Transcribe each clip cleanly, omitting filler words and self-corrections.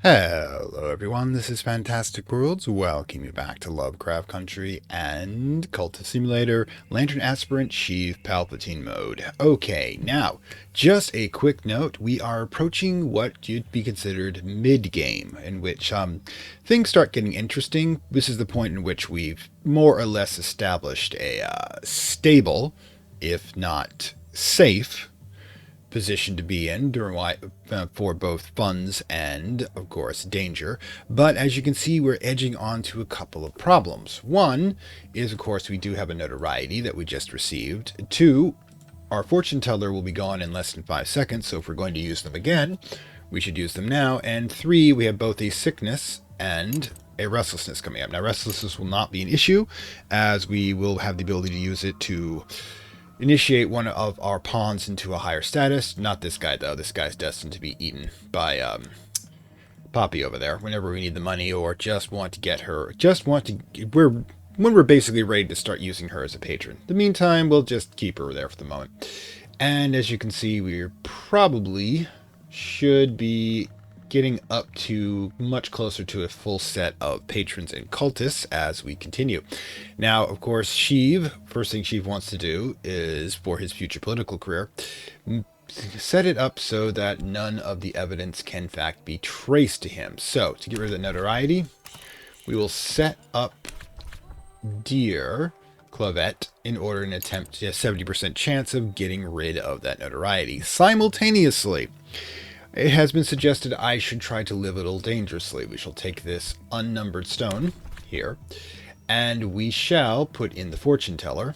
Hello everyone, this is Fantastic Worlds. Welcome you back to Lovecraft Country and Cultist Simulator, Lantern Aspirant, Sheev, Palpatine mode. Okay, now, just a quick note, we are approaching what you'd be considered mid-game, in which things start getting interesting. This is the point in which we've more or less established a stable, if not safe, position to be in for both funds and, of course, danger. But as you can see, we're edging on to a couple of problems. One is, of course, we do have a notoriety that we just received. Two, our fortune teller will be gone in less than 5 seconds, so if we're going to use them again, we should use them now. And three, we have both a sickness and a restlessness coming up. Now, restlessness will not be an issue, as we will have the ability to use it to initiate one of our pawns into a higher status. Not this guy, though. This guy's destined to be eaten by Poppy over there whenever we need the money or just want to get her. When we're basically ready to start using her as a patron. In the meantime, we'll just keep her there for the moment. And as you can see, we probably should be getting up to much closer to a full set of patrons and cultists as we continue. Now, of course, Sheev, first thing Sheev wants to do is, for his future political career, set it up so that none of the evidence can in fact be traced to him. So, to get rid of the notoriety, we will set up Dear Clavette in order to attempt a 70% chance of getting rid of that notoriety. Simultaneously, it has been suggested I should try to live a little dangerously. We shall take this unnumbered stone here, and we shall put in the fortune teller.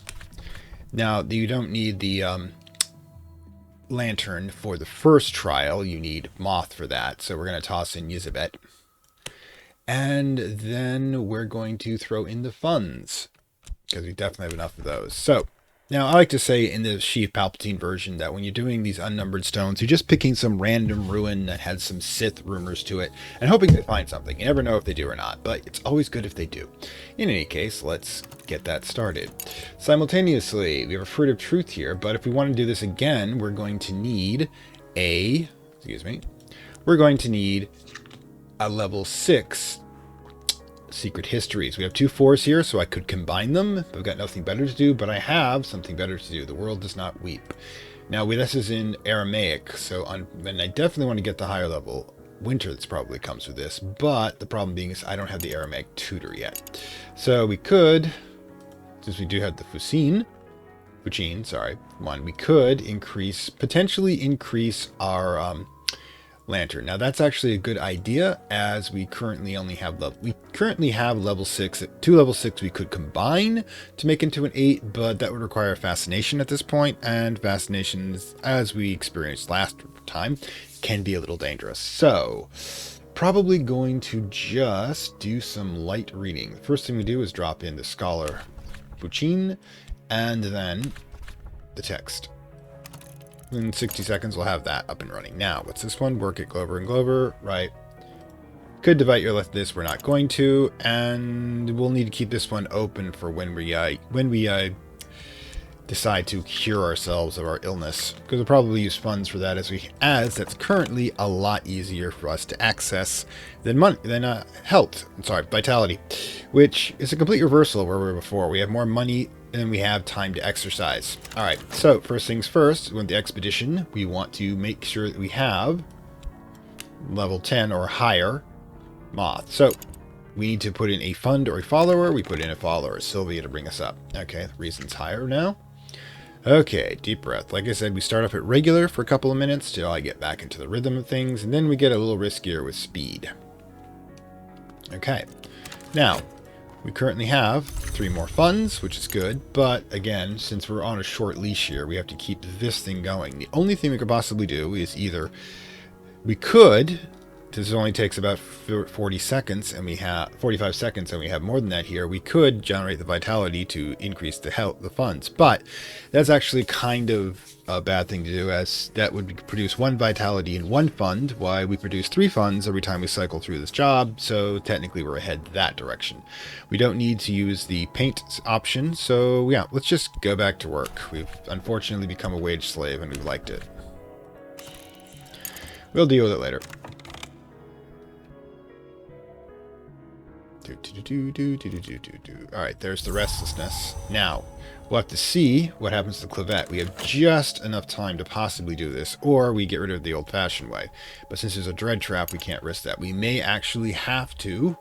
Now, you don't need the lantern for the first trial. You need moth for that, so we're going to toss in Yzabet. And then we're going to throw in the funds, because we definitely have enough of those. So, now, I like to say in the Sheev Palpatine version that when you're doing these unnumbered stones, you're just picking some random ruin that has some Sith rumors to it and hoping they find something. You never know if they do or not, but it's always good if they do. In any case, let's get that started. Simultaneously, we have a Fruit of Truth here, but if we want to do this again, we're going to need a level 6 Secret Histories. We have 2 4s here, so I could combine them. I've got nothing better to do, but I have something better to do. The world does not weep. Now, this is in Aramaic, and I definitely want to get the higher level Winter that's probably comes with this, but the problem being is I don't have the Aramaic tutor yet. So we could, since we do have the Fucine, we could potentially increase our lantern. Now that's actually a good idea, as we currently only have level 6. At 2 level 6 we could combine to make into an 8, but that would require fascination at this point, and fascinations, as we experienced last time, can be a little dangerous. So probably going to just do some light reading. The first thing we do is drop in the Scholar Fucine and then the text. In 60 seconds, we'll have that up and running. Now, what's this one? Work at Glover and Glover, right? Could divide your left this, we're not going to, and we'll need to keep this one open for when we decide to cure ourselves of our illness, because we'll probably use funds for that, as that's currently a lot easier for us to access than vitality, which is a complete reversal of where we were before. We have more money and we have time to exercise. Alright, so first things first, with the expedition, we want to make sure that we have level 10 or higher moth. So we need to put in a fund or a follower. We put in a follower, Sylvia, to bring us up. Okay, the reason's higher now. Okay, deep breath. Like I said, we start off at regular for a couple of minutes till I get back into the rhythm of things, and then we get a little riskier with speed. Okay, now we currently have 3 more funds, which is good, but again, since we're on a short leash here, we have to keep this thing going. The only thing we could possibly do is this only takes about 45 seconds, and we have more than that here. We could generate the vitality to increase the funds, but that's actually kind of a bad thing to do, as that would produce 1 vitality in 1 fund, while we produce 3 funds every time we cycle through this job, so technically we're ahead that direction. We don't need to use the paint option, so yeah, let's just go back to work. We've unfortunately become a wage slave, and we've liked it. We'll deal with it later. Alright, there's the restlessness. Now, we'll have to see what happens to the clavet. We have just enough time to possibly do this, or we get rid of the old-fashioned way. But since there's a dread trap, we can't risk that. We may actually have to...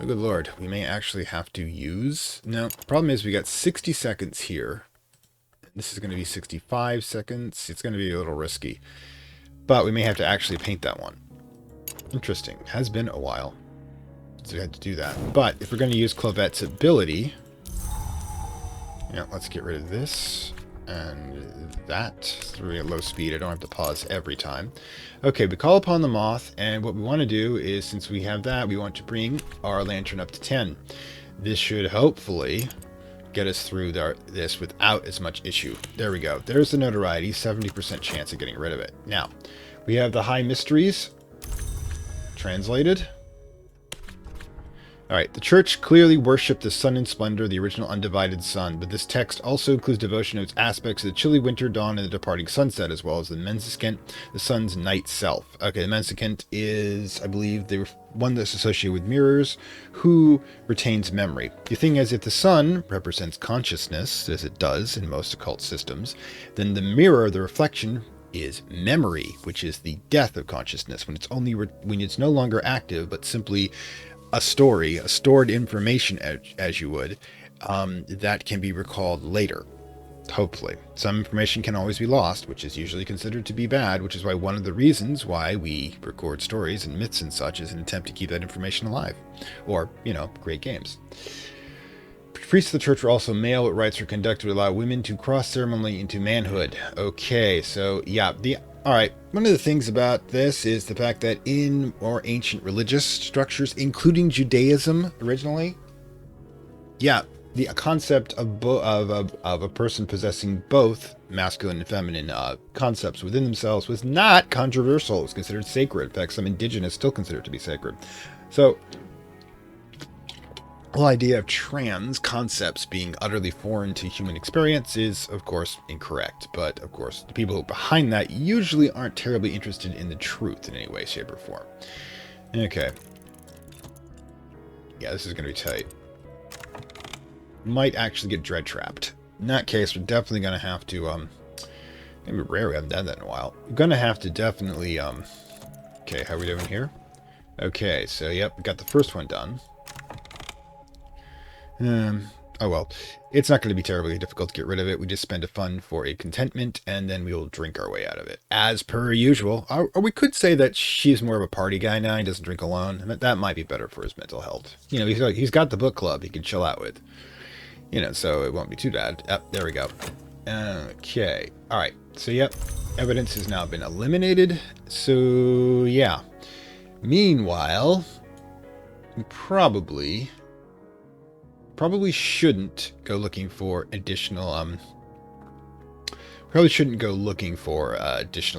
Oh, good lord. We may actually have to use... No, the problem is we got 60 seconds here. This is going to be 65 seconds. It's going to be a little risky. But we may have to actually paint that one. Interesting. Has been a while. So we had to do that. But if we're going to use Clavet's ability... Yeah, let's get rid of this. And that. It's really at low speed. I don't have to pause every time. Okay, we call upon the moth. And what we want to do is, since we have that, we want to bring our lantern up to 10. This should hopefully get us through this without as much issue. There we go. There's the notoriety. 70% chance of getting rid of it. Now, we have the high mysteries. Translated. Alright, the church clearly worshipped the sun and splendor, the original undivided sun, but this text also includes devotion to its aspects of the chilly winter dawn and the departing sunset, as well as the mensicant, the sun's night self. Okay, the mensicant is, I believe, the one that's associated with mirrors, who retains memory. The thing is, if the sun represents consciousness, as it does in most occult systems, then the mirror, the reflection, is memory, which is the death of consciousness, when it's only when it's no longer active, but simply a story, a stored information, as you would, that can be recalled later, hopefully. Some information can always be lost, which is usually considered to be bad, which is why one of the reasons why we record stories and myths and such is an attempt to keep that information alive, or, create games. Priests of the church were also male, but rites were conducted to allow women to cross ceremonially into manhood. Okay, so yeah, alright, one of the things about this is the fact that in more ancient religious structures, including Judaism originally, yeah, the concept of a person possessing both masculine and feminine concepts within themselves was not controversial. It was considered sacred. In fact, some indigenous still consider it to be sacred. So, the whole idea of trans concepts being utterly foreign to human experience is, of course, incorrect. But, of course, the people behind that usually aren't terribly interested in the truth in any way, shape, or form. Okay. Yeah, this is going to be tight. Might actually get dread trapped. In that case, we're definitely going to have to, maybe rare, we haven't done that in a while. We're going to have to definitely, okay, how are we doing here? Okay, so, yep, we got the first one done. Oh well, it's not going to be terribly difficult to get rid of it. We just spend a fund for a contentment, and then we will drink our way out of it, as per usual. Or we could say that she's more of a party guy now. He doesn't drink alone. That might be better for his mental health. He's got the book club he can chill out with. So it won't be too bad. There we go. Okay. All right. So, yep. Evidence has now been eliminated. So, yeah. Meanwhile, we probably shouldn't go looking for additional additional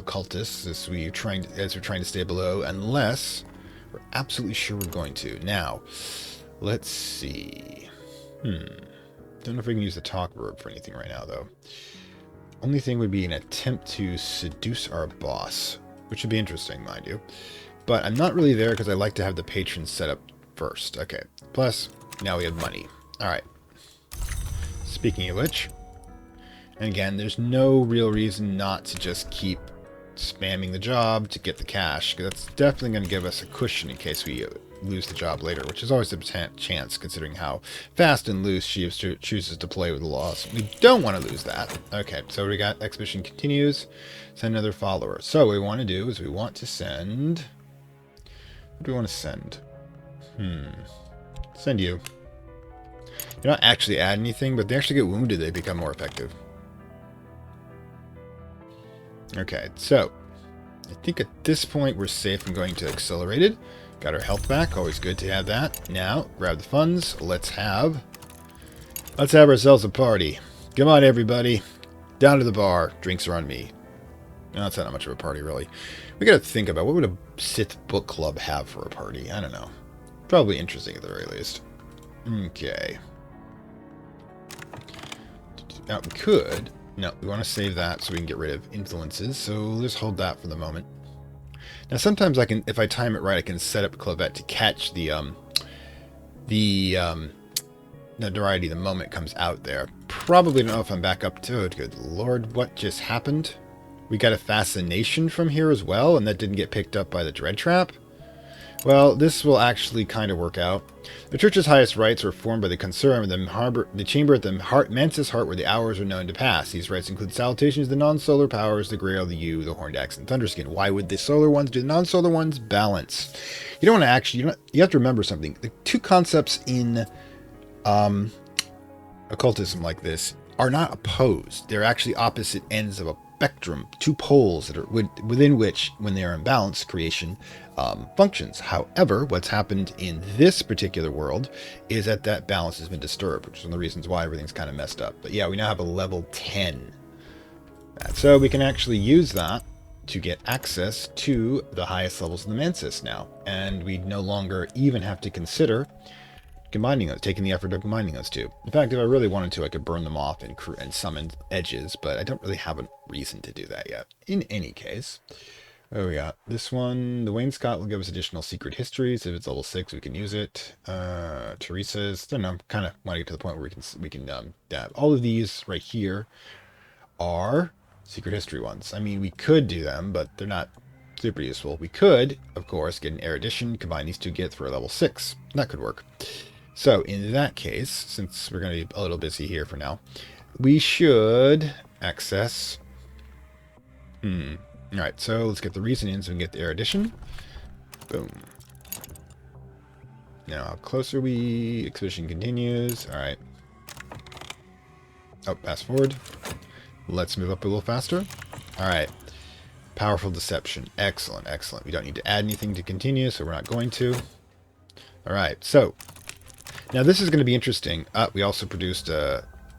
cultists as we're trying to stay below, unless we're absolutely sure we're going to. Now, let's see. Don't know if we can use the talk verb for anything right now, though. Only thing would be an attempt to seduce our boss, which would be interesting, mind you. But I'm not really there because I like to have the patrons set up first. Okay. Plus, now we have money. Alright. Speaking of which, and again, there's no real reason not to just keep spamming the job to get the cash, because that's definitely going to give us a cushion in case we lose the job later, which is always a chance considering how fast and loose Sheev chooses to play with the laws. We don't want to lose that. Okay, so we got exhibition continues. Send another follower. So what we want to do is we want to send... What do we want to send? Send you. You're not actually add anything, but they actually get wounded, they become more effective. Okay, so I think at this point we're safe from going to accelerated. Got our health back, always good to have that. Now, grab the funds. Let's have ourselves a party. Come on, everybody. Down to the bar. Drinks are on me. No, it's not much of a party, really. We gotta think about what would a Sith book club have for a party. I don't know. Probably interesting at the very least. Okay. Now, we could... No, we want to save that so we can get rid of influences, so let's hold that for the moment. Now, sometimes I can, if I time it right, I can set up Clavet to catch the the notoriety the moment it comes out there. Probably don't know if I'm back up to it. Good lord, what just happened? We got a fascination from here as well, and that didn't get picked up by the dread trap? Well, this will actually kind of work out. The church's highest rites were formed by the concern the chamber at the mantis heart where the hours are known to pass. These rites include salutations to the non-solar powers, the Grail, the U, the Horned Axe, and Thunderskin. Why would the solar ones do the non-solar ones? Balance. You don't want to actually, you have to remember something. The two concepts in occultism like this are not opposed. They're actually opposite ends of a spectrum, two poles that are within which, when they are in balance, creation functions. However, what's happened in this particular world is that balance has been disturbed, which is one of the reasons why everything's kind of messed up. But yeah, we now have a level 10. So we can actually use that to get access to the highest levels of the Mantis now. And we no longer even have to consider combining those, taking the effort of combining those two. In fact, if I really wanted to, I could burn them off and summon edges, but I don't really have a reason to do that yet. In any case, oh, we got this one. The Wainscot will give us additional secret histories. If it's level 6, we can use it. Teresa's, I don't know, kind of want to get to the point where we can dab. All of these right here are secret history ones. I mean, we could do them, but they're not super useful. We could, of course, get an erudition, combine these two, get for a level 6. That could work. So in that case, since we're going to be a little busy here for now, we should access... Alright, so let's get the reason in so we can get the erudition. Boom. Now, how closer we... Expedition continues. Alright. Oh, fast forward. Let's move up a little faster. Alright. Powerful deception. Excellent, excellent. We don't need to add anything to continue, so we're not going to. Alright, so... Now this is going to be interesting. We also produced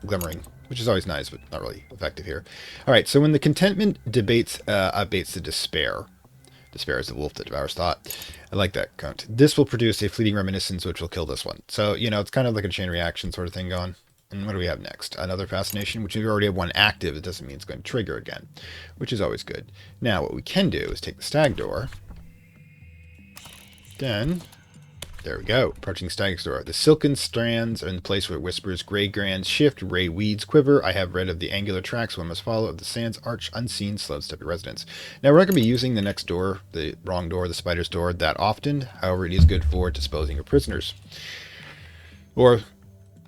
glimmering, which is always nice, but not really effective here. Alright, so when the contentment abates the despair. Despair is the wolf that devours thought. I like that count. This will produce a fleeting reminiscence, which will kill this one. So, you know, it's kind of like a chain reaction sort of thing going. And what do we have next? Another fascination, which we already have one active. It doesn't mean it's going to trigger again, which is always good. Now, what we can do is take the stag door. Then... There we go. Approaching Stag's door. The silken strands are in the place where it whispers. Gray grands shift. Ray weeds quiver. I have read of the angular tracks one must follow. Of the sands arch unseen. Slow step your residence. Now we're not going to be using the next door, the wrong door, the spider's door, that often. However, it is good for disposing of prisoners or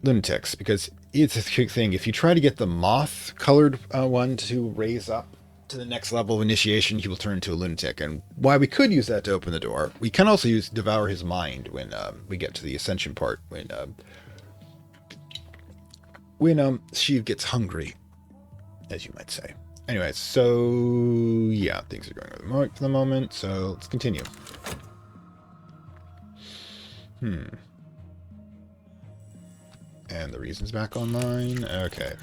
lunatics, because it's a quick thing. If you try to get the moth colored one to raise up to the next level of initiation, he will turn into a lunatic. And while we could use that to open the door, we can also use devour his mind when we get to the ascension part, when Sheev gets hungry, as you might say. Anyway, so yeah, things are going over for the moment, so let's continue. And the reason's back online. Okay.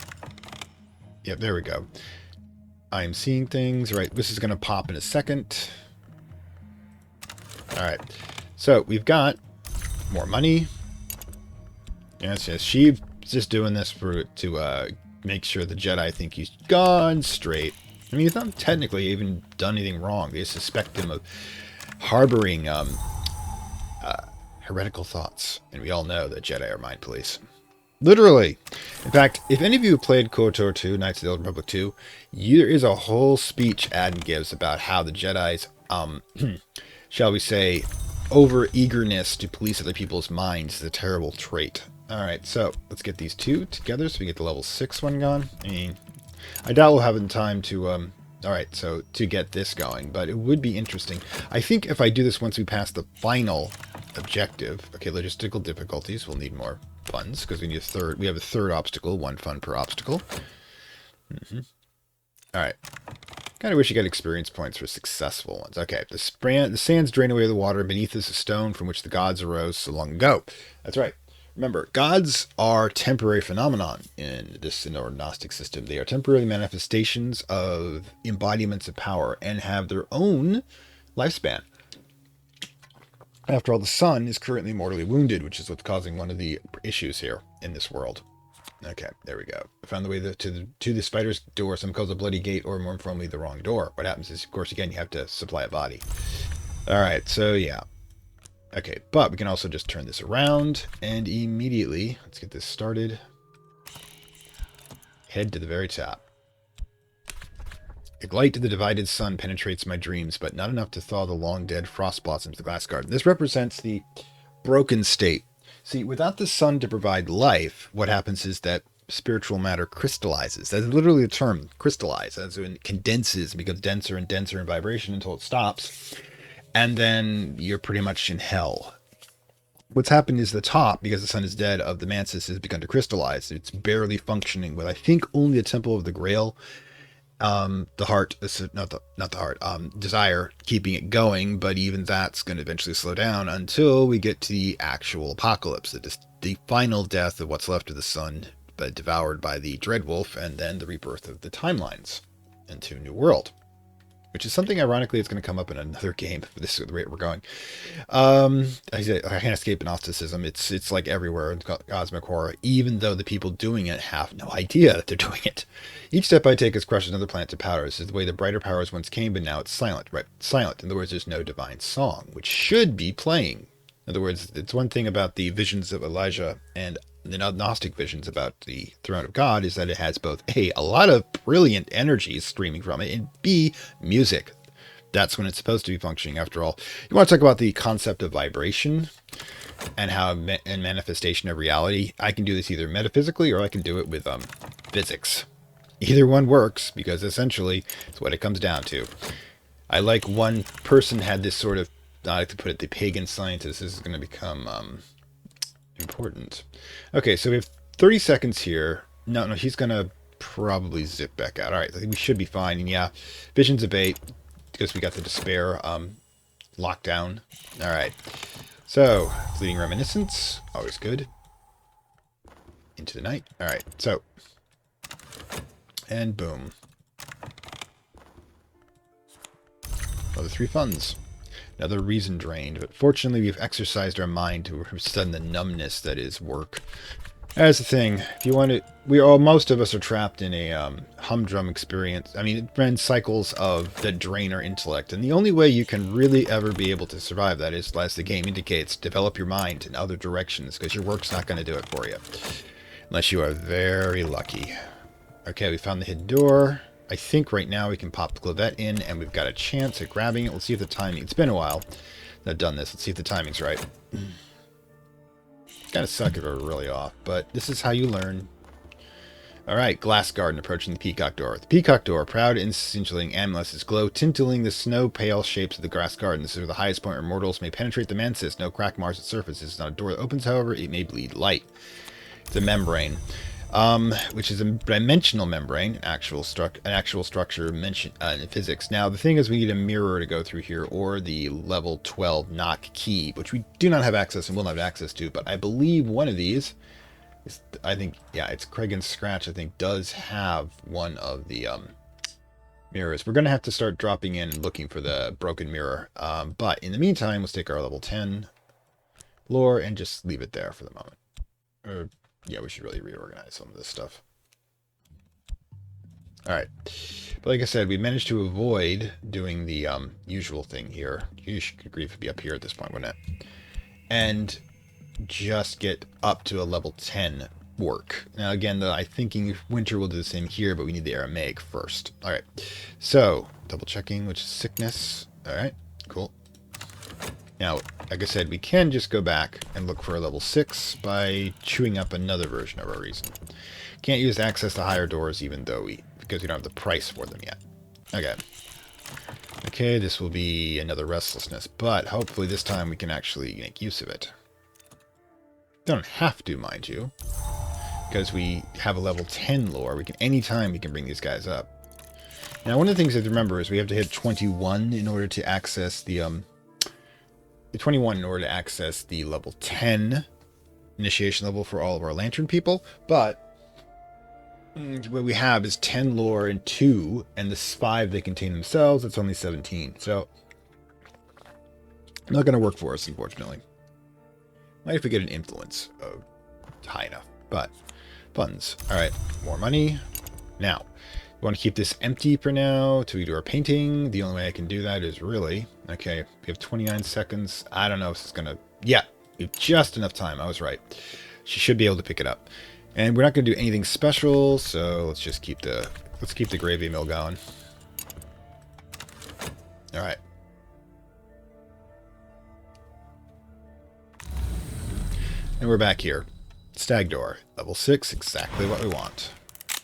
Yep, there we go. I'm seeing things. Right, this is going to pop in a second. Alright, so we've got more money. Yes, Sheev's just doing this to make sure the Jedi think he's gone straight. I mean, he's not technically even done anything wrong. They suspect him of harboring heretical thoughts. And we all know that Jedi are mind police. Literally. In fact, if any of you have played KOTOR 2, Knights of the Old Republic 2, there is a whole speech Adam gives about how the Jedi's, shall we say, over-eagerness to police other people's minds is a terrible trait. Alright, so let's get these two together so we get the level 6 one gone. I mean, I doubt we'll have time to, alright, so to get this going, but it would be interesting. I think if I do this once we pass the final objective, okay, logistical difficulties, we'll need more funds because we need we have a third obstacle, 1 fund per obstacle. Alright. Kind of wish you got experience points for successful ones. Okay, the sands drain away the water. Beneath is a stone from which the gods arose so long ago. That's right. Remember, gods are temporary phenomenon in our Gnostic system. They are temporary manifestations of embodiments of power and have their own lifespan. After all, the sun is currently mortally wounded, which is what's causing one of the issues here in this world. Okay, there we go. I found the way to the spider's door. Some calls a bloody gate, or more informally, the wrong door. What happens is, of course, again, you have to supply a body. All right, so yeah. Okay, but we can also just turn this around and immediately, let's get this started. Head to the very top. The light of the divided sun penetrates my dreams, but not enough to thaw the long-dead frost blossoms of the glass garden. This represents the broken state. See, without the sun to provide life, what happens is that spiritual matter crystallizes. That's literally the term, crystallize. As it condenses and becomes denser and denser in vibration until it stops. And then you're pretty much in hell. What's happened is the top, because the sun is dead, of the mantis has begun to crystallize. It's barely functioning with, I think, only the Temple of the Grail, the heart, not the heart, desire, keeping it going, but even that's going to eventually slow down until we get to the actual apocalypse, the final death of what's left of the sun, but devoured by the Dreadwolf, and then the rebirth of the timelines into a new world. Which is something, ironically, it's going to come up in another game. This is the rate we're going. I can't escape Gnosticism. It's like everywhere in cosmic horror, even though the people doing it have no idea that they're doing it. Each step I take is crushes another planet to powder. This is the way the brighter powers once came, but now it's silent. Right? Silent. In other words, there's no divine song, which should be playing. In other words, it's one thing about the visions of Elijah and the Gnostic visions about the throne of God is that it has both A, a lot of brilliant energies streaming from it, and B, music. That's when it's supposed to be functioning, after all. You want to talk about the concept of vibration and how and manifestation of reality. I can do this either metaphysically or I can do it with physics. Either one works, because essentially it's what it comes down to. I like one person had this sort of, I like to put it, the pagan scientist. This is going to become important. Okay, so we have 30 seconds here. No, he's going to probably zip back out. All right, I think we should be fine. And yeah, visions abate because we got the despair lockdown. All right, so fleeting reminiscence, always good. Into the night. All right, so, and boom. Another 3 funds. Another reason drained, but fortunately we've exercised our mind to stun the numbness that is work. That's the thing. If you want to, most of us are trapped in a humdrum experience. I mean, it runs cycles of that drain our intellect, and the only way you can really ever be able to survive that is, as the game indicates, develop your mind in other directions, because your work's not going to do it for you, unless you are very lucky. Okay, we found the hidden door. I think right now we can pop the clavette in, and we've got a chance at grabbing it. Let's see if the timing... It's been a while that I've done this. Let's see if the timing's right. Kind of suck if we're really off, but this is how you learn. All right, glass garden approaching the peacock door. The peacock door, proud and scintillating amethysts glow, tinting the snow-pale shapes of the grass garden. This is the highest point where mortals may penetrate the mantis. No crack mars its surface. This is not a door that opens, however. It may bleed light. It's a membrane. Which is a dimensional membrane, an actual structure mentioned in physics. Now, the thing is, we need a mirror to go through here, or the level 12 knock key, which we do not have access and will not have access to, but I believe one of these is, I think, yeah, it's Craig and Scratch, I think, does have one of the mirrors. We're going to have to start dropping in and looking for the broken mirror. But in the meantime, let's take our level 10 lore and just leave it there for the moment. Yeah, we should really reorganize some of this stuff. Alright. But like I said, we managed to avoid doing the usual thing here. You should agree if it'd be up here at this point, wouldn't it? And just get up to a level 10 work. Now again, I'm thinking Winter will do the same here, but we need the Aramaic first. Alright. So, double checking, which is sickness. Alright, cool. Now, like I said, we can just go back and look for a level 6 by chewing up another version of our reason. Can't use access to higher doors even though because we don't have the price for them yet. Okay. Okay, this will be another restlessness, but hopefully this time we can actually make use of it. Don't have to, mind you, because we have a level 10 lore. Anytime we can bring these guys up. Now, one of the things to remember is we have to hit 21 in order to access the 21 in order to access the level 10 initiation level for all of our lantern people, but what we have is 10 lore and 2, and the 5 they contain themselves. It's only 17, so not going to work for us, unfortunately. Might if we get an influence high enough, but funds. All right, more money. Now, we want to keep this empty for now till we do our painting. The only way I can do that is really... Okay, we have 29 seconds. I don't know if it's going to Yeah, we have just enough time. I was right. She should be able to pick it up. And we're not going to do anything special, so let's just keep the gravy mill going. All right. And we're back here. Stag door, level 6, exactly what we want.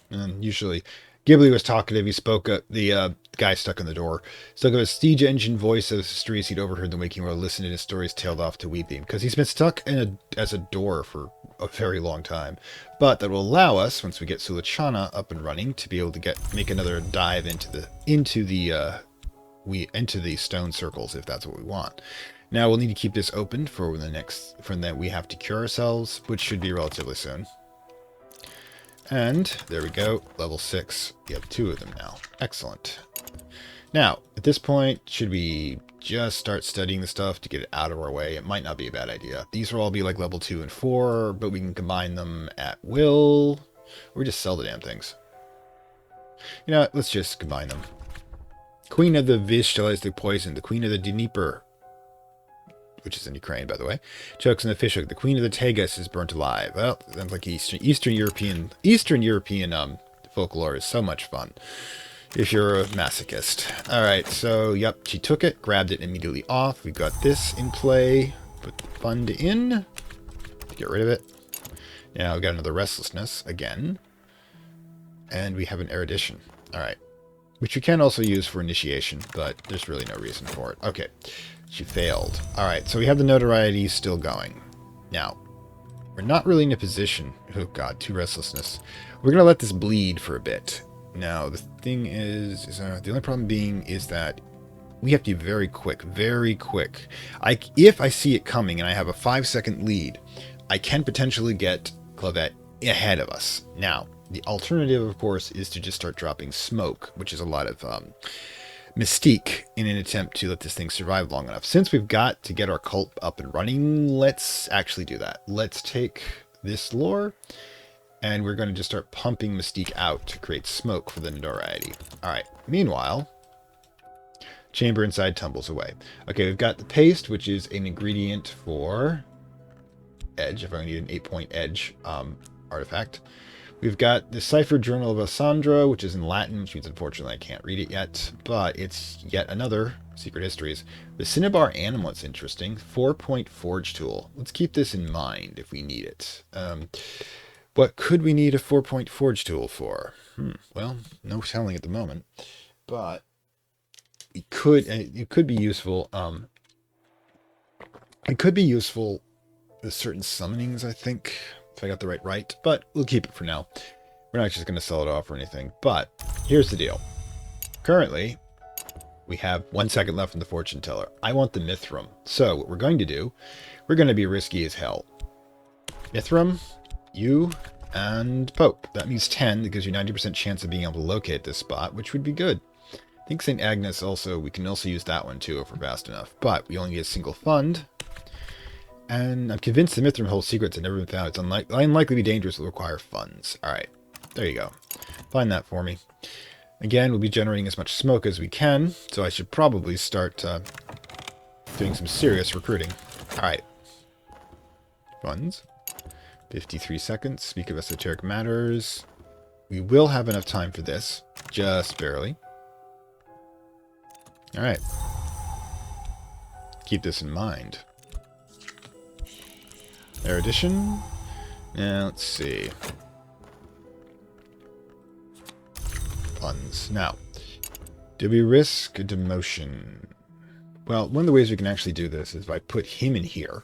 And usually, Ghibli was talkative. He spoke up. The guy stuck in the door spoke of a siege engine voice of stories he'd overheard in the waking world. Listened to his stories, tailed off to weeping because he's been stuck in as a door for a very long time. But that will allow us, once we get Sulachana up and running, to be able to make another dive into the stone circles if that's what we want. Now we'll need to keep this open for that we have to cure ourselves, which should be relatively soon. And there we go, level 6. We have 2 of them now. Excellent. Now, at this point, should we just start studying the stuff to get it out of our way? It might not be a bad idea. These will all be like level 2 and 4, but we can combine them at will, or just sell the damn things. You know what? Let's just combine them. Queen of the Vishal is the poison. The Queen of the Dnieper, which is in Ukraine, by the way, chokes in the fishhook. The Queen of the Tagus is burnt alive. Well, sounds like Eastern European folklore is so much fun if you're a masochist. All right, so yep, she took it, grabbed it immediately off. We got this in play. Put the fund in. Get rid of it. Now we got another restlessness again, and we have an erudition. All right, which you can also use for initiation, but there's really no reason for it. Okay. She failed. Alright, so we have the notoriety still going. Now, we're not really in a position... Oh god, 2 restlessness. We're going to let this bleed for a bit. Now, the thing is the only problem being is that we have to be very quick, very quick. If I see it coming and I have a 5-second lead, I can potentially get Clavette ahead of us. Now, the alternative, of course, is to just start dropping smoke, which is a lot of... mystique in an attempt to let this thing survive long enough. Since we've got to get our cult up and running, let's actually do that. Let's take this lore, and we're going to just start pumping mystique out to create smoke for the notoriety. Alright, meanwhile, chamber inside tumbles away. Okay, we've got the paste, which is an ingredient for edge, if I need an 8-point edge artifact. We've got the Cipher Journal of Asandra, which is in Latin, which means unfortunately I can't read it yet, but it's yet another Secret Histories. The Cinnabar Animal's interesting. 4-point forge tool. Let's keep this in mind if we need it. What could we need a 4-point forge tool for? Well, no telling at the moment, but it could be useful. It could be useful with certain summonings, I think. If I got the right, but we'll keep it for now. We're not just going to sell it off or anything, but here's the deal. Currently, we have 1 second left in the fortune teller. I want the Mithram. So what we're going to do, we're going to be risky as hell. Mithram, you, and Pope. That means 10. That gives you 90% chance of being able to locate this spot, which would be good. I think St. Agnes also, we can also use that one too if we're fast enough. But we only get a single fund. And I'm convinced the Mithram holds secrets that have never been found. It's unlikely to be dangerous. It will require funds. Alright, there you go. Find that for me. Again, we'll be generating as much smoke as we can, so I should probably start doing some serious recruiting. Alright. Funds. 53 seconds. Speak of esoteric matters. We will have enough time for this. Just barely. Alright. Keep this in mind. Erudition. Now, let's see. Funds. Now, do we risk a demotion? Well, one of the ways we can actually do this is if I put him in here.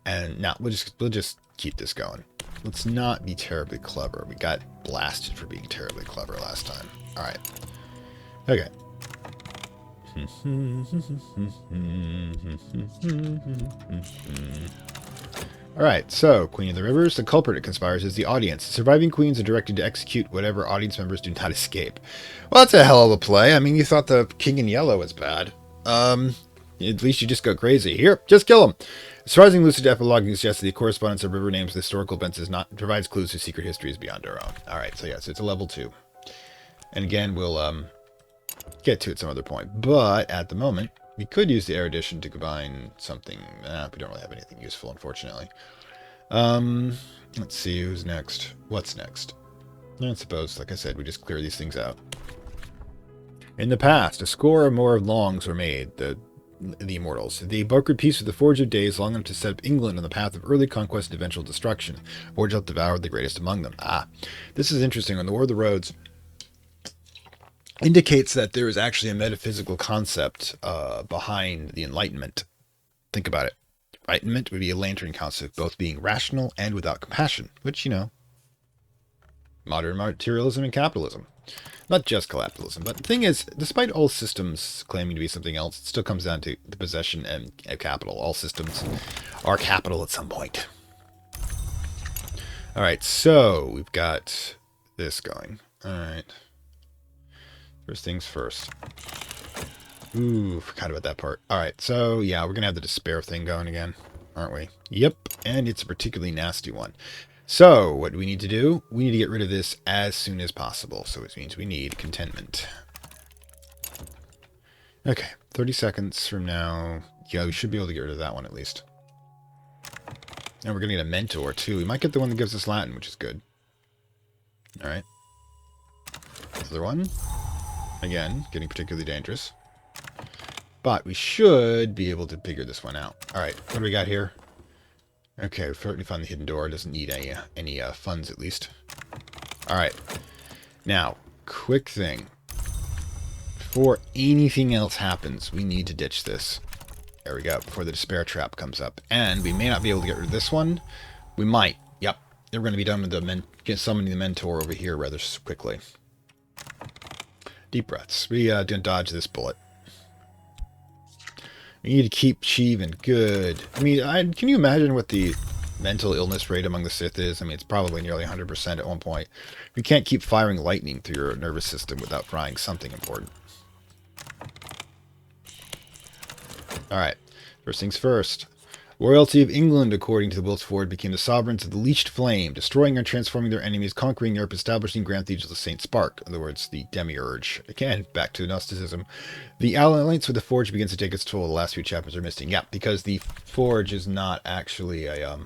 And now, we'll just keep this going. Let's not be terribly clever. We got blasted for being terribly clever last time. Alright. Okay. Alright, so, Queen of the Rivers. The culprit that conspires is the audience. The surviving queens are directed to execute whatever audience members do not escape. Well, that's a hell of a play. I mean, you thought the King in Yellow was bad. At least you just go crazy. Here, just kill him. Surprising lucid epilogue suggests that the correspondence of river names with historical events provides clues to secret histories beyond our own. Alright, so yes, it's a level 2. And again, we'll get to it some other point. But, at the moment, We could use the erudition to combine something. We don't really have anything useful, unfortunately. Let's see who's next. What's next? I suppose, like I said, we just clear these things out. In the past, a score or more of longs were made, the Immortals. They brokered peace with the Forge of Days long enough to set up England on the path of early conquest and eventual destruction. Forge helped devour the greatest among them. This is interesting. On the War of the Roads, indicates that there is actually a metaphysical concept behind the Enlightenment. Think about it. Enlightenment would be a lantern concept, both being rational and without compassion, which, you know, modern materialism and capitalism. Not just capitalism, but the thing is, despite all systems claiming to be something else, it still comes down to the possession and capital. All systems are capital at some point. Alright, so we've got this going. Alright. First things first. Ooh, forgot about that part. Alright, so yeah, we're going to have the despair thing going again, aren't we? Yep, and it's a particularly nasty one. So, what do we need to do? We need to get rid of this as soon as possible. So it means we need contentment. Okay, 30 seconds from now. Yeah, we should be able to get rid of that one at least. And we're going to get a mentor too. We might get the one that gives us Latin, which is good. Alright. Other one. Again, getting particularly dangerous. But we should be able to figure this one out. Alright, what do we got here? Okay, we've already found the hidden door. It doesn't need any funds, at least. Alright. Now, quick thing. Before anything else happens, we need to ditch this. There we go, before the despair trap comes up. And we may not be able to get rid of this one. We might. Yep. We're going to be done with the summoning the mentor over here rather quickly. Deep breaths. We didn't dodge this bullet. We need to keep Sheev in good. I mean, can you imagine what the mental illness rate among the Sith is? I mean, it's probably nearly 100% at one point. You can't keep firing lightning through your nervous system without frying something important. Alright, first things first. Royalty of England, according to the Wilsford, became the sovereigns of the Leached Flame, destroying and transforming their enemies, conquering Europe, establishing Grand Thieves of the Saint Spark. In other words, the Demiurge. Again, back to Gnosticism. The alliance with the Forge begins to take its toll. The last few chapters are missing. Yeah, because the Forge is not actually a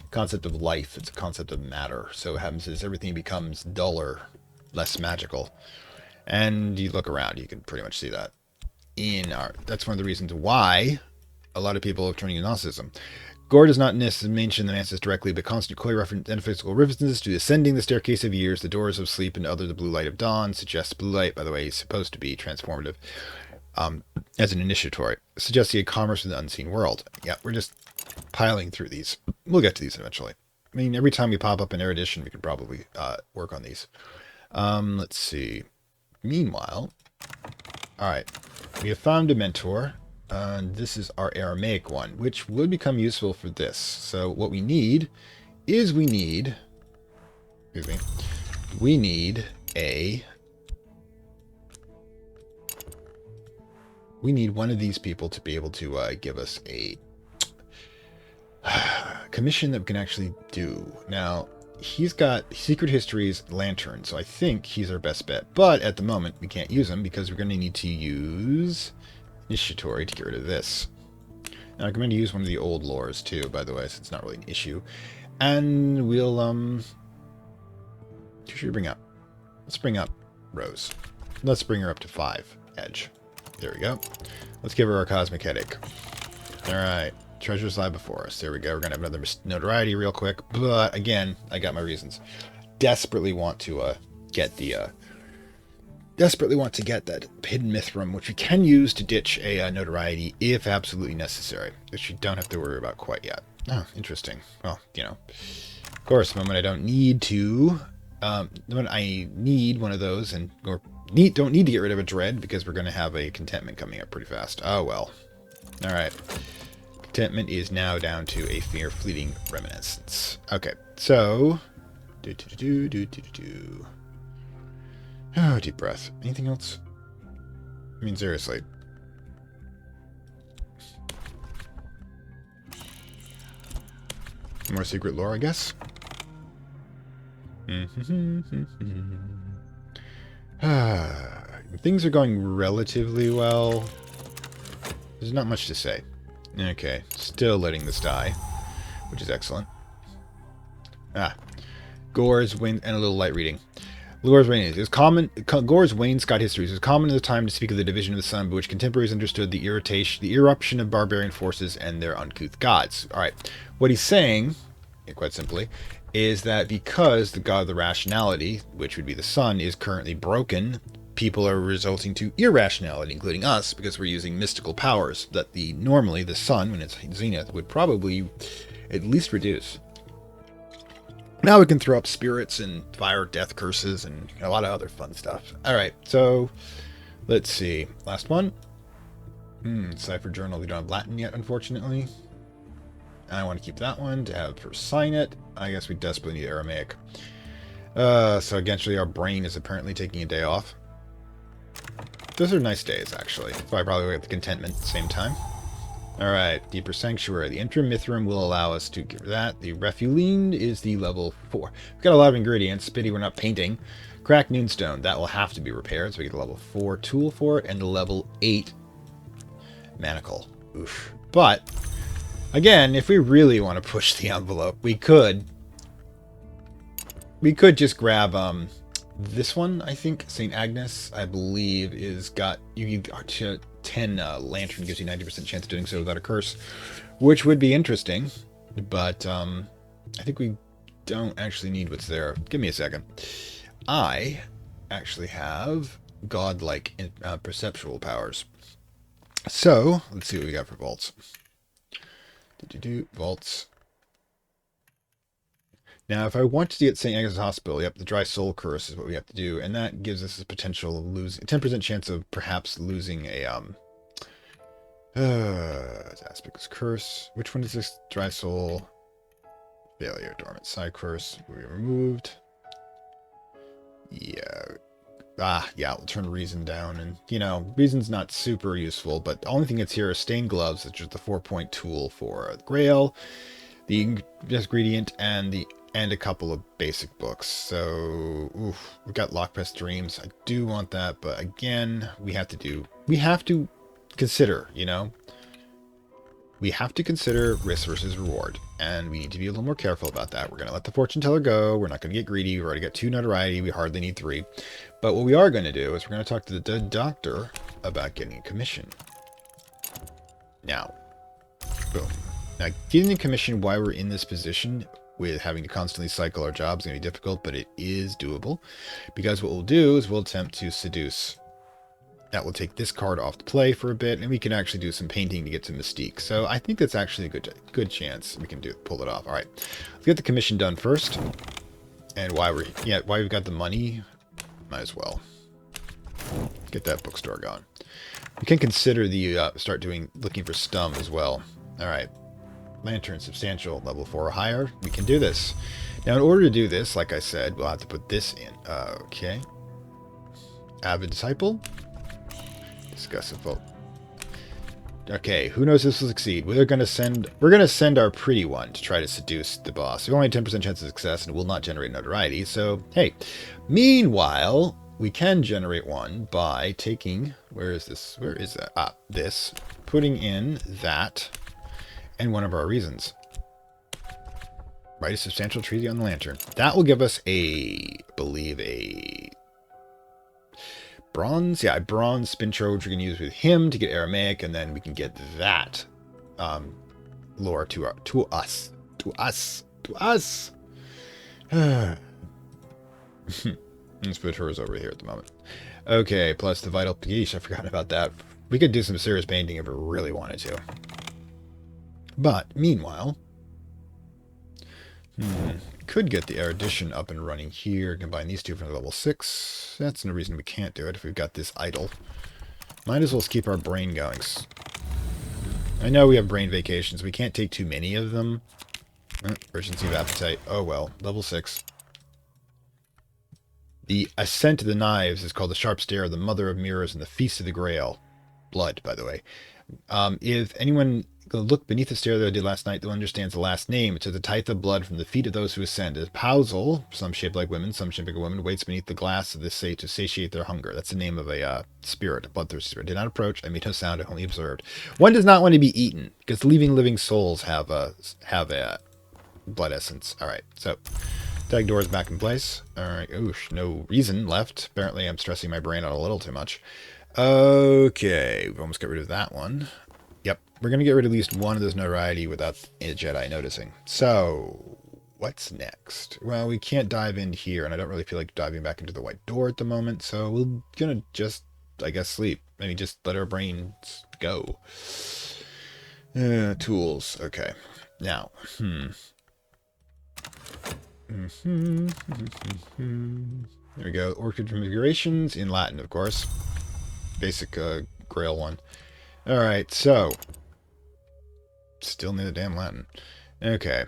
concept of life. It's a concept of matter. So what happens is everything becomes duller, less magical. And you look around, you can pretty much see that. That's one of the reasons why a lot of people are turning to Gnosticism. Gore does not mention the Mantis directly, but constant coy reference and physical references to ascending the staircase of years, the doors of sleep, and the blue light of dawn suggests blue light, by the way, is supposed to be transformative as an initiatory. Suggests a commerce with the unseen world. Yeah, we're just piling through these. We'll get to these eventually. I mean, every time we pop up an erudition, we could probably work on these. Let's see. Meanwhile, alright, we have found a mentor. This is our Aramaic one, which would become useful for this. So what we need is we need one of these people to be able to give us a commission that we can actually do. Now, he's got Secret Histories Lantern, so I think he's our best bet. But at the moment, we can't use him because we're going to need to use Initiatory to get rid of this. Now, I'm going to use one of the old lores too, by the way, so it's not really an issue. And we'll, who should we bring up? Let's bring up Rose. Let's bring her up to 5 edge. There we go. Let's give her our Cosmic Headache. Alright. Treasures lie before us. There we go. We're going to have another notoriety real quick. But, again, I got my reasons. Desperately want to get that hidden Mithram, which we can use to ditch a notoriety if absolutely necessary, which you don't have to worry about quite yet. Oh, interesting. Well, you know, of course, the moment I don't need to, the moment I need one of those, don't need to get rid of a dread because we're going to have a contentment coming up pretty fast. Oh well. All right. Contentment is now down to a fleeting reminiscence. Okay, so oh, deep breath. Anything else? I mean, seriously. More secret lore, I guess? Things are going relatively well. There's not much to say. Okay, still letting this die, which is excellent. Gore's Wayne, and a little light reading. Gore's Wainscott histories. It was common at the time to speak of the division of the sun, by which contemporaries understood the eruption of barbarian forces and their uncouth gods. All right, what he's saying, quite simply, is that because the god of the rationality, which would be the sun, is currently broken, people are resulting to irrationality, including us, because we're using mystical powers that normally the sun, when it's zenith, would probably at least reduce. Now we can throw up spirits and fire death curses and a lot of other fun stuff. All right, so let's see. Last one. Cipher journal. We don't have Latin yet, unfortunately. I want to keep that one to have her sign it. I guess we desperately need Aramaic. So eventually our brain is apparently taking a day off. Those are nice days, actually. So I probably get the contentment at the same time. Alright, Deeper Sanctuary. The Interim Mithram will allow us to give that. The Refuline is the level 4. We've got a lot of ingredients. Pity we're not painting. Cracked Noonstone. That will have to be repaired, so we get the level 4 tool for it, and the level 8 manacle. Oof. But, again, if we really want to push the envelope, we could just grab this one, I think. St. Agnes, I believe, is got... You can 10 lantern gives you 90% chance of doing so without a curse, which would be interesting, but I think we don't actually need what's there. Give me a second. I actually have godlike perceptual powers. So, let's see what we got for vaults. Vaults. Now, if I want to get St. Agnes Hospital, yep, the Dry Soul Curse is what we have to do, and that gives us a potential of losing 10% chance of perhaps losing a Aspect's Curse. Which one is this? Dry Soul. Failure. Dormant Side Curse. We removed. Yeah. Yeah, we'll turn Reason down, and, you know, Reason's not super useful, but the only thing that's here is Stained Gloves, which is the 4-point tool for Grail, the ingredient, and a couple of basic books. So, we've got Lockpress Dreams. I do want that, but again, we have to consider, you know, we have to consider risk versus reward, and we need to be a little more careful about that. We're going to let the fortune teller go. We're not going to get greedy. We've already got 2 notoriety. We hardly need 3. But what we are going to do is we're going to talk to the dead doctor about getting a commission. Now, boom. Now, getting a commission while we're in this position with having to constantly cycle our jobs is going to be difficult, but it is doable, because what we'll do is we'll attempt to seduce. That will take this card off the play for a bit, and we can actually do some painting to get some mystique. So I think that's actually a good chance we can pull it off. All right, let's get the commission done first. And while we've got the money, might as well get that bookstore going. We can consider the looking for Stum as well. All right, Lantern Substantial, level 4 or higher. We can do this. Now, in order to do this, like I said, we'll have to put this in. Okay, Avid Disciple. Discuss a vote. Okay, who knows if this will succeed? We're gonna send our pretty one to try to seduce the boss. We only have 10% chance of success and will not generate notoriety. So hey, meanwhile, we can generate one by taking where is that? This, putting in that, and one of our reasons. Write a substantial treaty on the lantern. That will give us believe a bronze, yeah, a bronze spin trove, which we can use with him to get Aramaic, and then we can get that lore to us. Let's put hers over here at the moment. Okay, plus the vital yeesh, I forgot about that. We could do some serious painting if we really wanted to. But meanwhile, could get the erudition up and running here. Combine these two for level 6. That's no reason we can't do it if we've got this idle. Might as well keep our brain going. I know we have brain vacations. We can't take too many of them. Urgency of appetite. Oh well. Level 6. The Ascent of the Knives is called the Sharp Stare, the Mother of Mirrors, and the Feast of the Grail. Blood, by the way. If anyone look beneath the stair that I did last night, they'll understand the last name. It's a tithe of blood from the feet of those who ascend. A Pausal, some shaped like women, some shaped like a woman, waits beneath the glass of this say to satiate their hunger. That's the name of a spirit, a bloodthirsty spirit. Did not approach. I made no sound. I only observed. One does not want to be eaten because living souls have a blood essence. All right, so tag door is back in place. All right, oosh, no reason left. Apparently, I'm stressing my brain out a little too much. Okay, we've almost got rid of that one. Yep, we're going to get rid of at least one of those notoriety without a Jedi noticing. So, what's next? Well, we can't dive in here, and I don't really feel like diving back into the white door at the moment, so we're going to just, I guess, sleep. Maybe just let our brains go. Tools. Okay. Now, There we go. Orchid configurations in Latin, of course. Basic Grail one. Alright, so. Still need the damn Latin. Okay.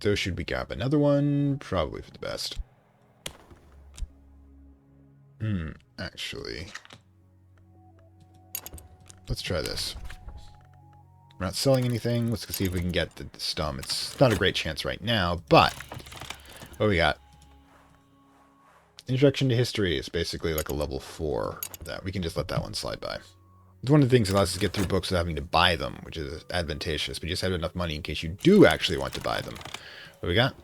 So should we grab another one? Probably for the best. Actually. Let's try this. We're not selling anything. Let's see if we can get the stum. It's not a great chance right now, but what do we got? Introduction to History is basically like a level 4. That we can just let that one slide by. It's one of the things that allows us to get through books without having to buy them, which is advantageous. But you just have enough money in case you do actually want to buy them. What do we got?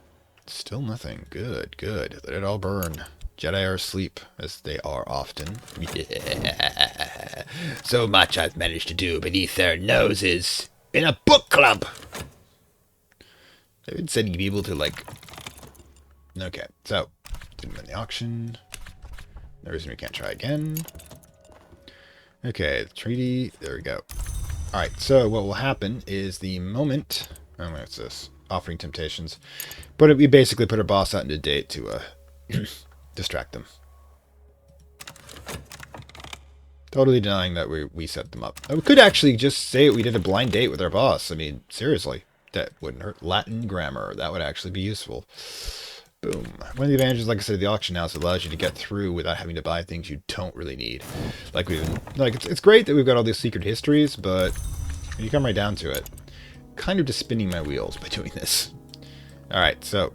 Still nothing. Good, good. Let it all burn. Jedi are asleep, as they are often. Yeah. So much I've managed to do beneath their noses in a book club. David said you'd be able to, like... Okay, so, didn't win the auction. No reason we can't try again. Okay, the treaty, there we go. Alright, so what will happen is the moment... Oh, what's this? Offering temptations. But we basically put our boss out into date to distract them. Totally denying that we set them up. We could actually just say we did a blind date with our boss. I mean, seriously. That wouldn't hurt. Latin grammar. That would actually be useful. Boom. One of the advantages, like I said, of the auction house allows you to get through without having to buy things you don't really need. Like it's great that we've got all these secret histories, but when you come right down to it, kind of just spinning my wheels by doing this. Alright, so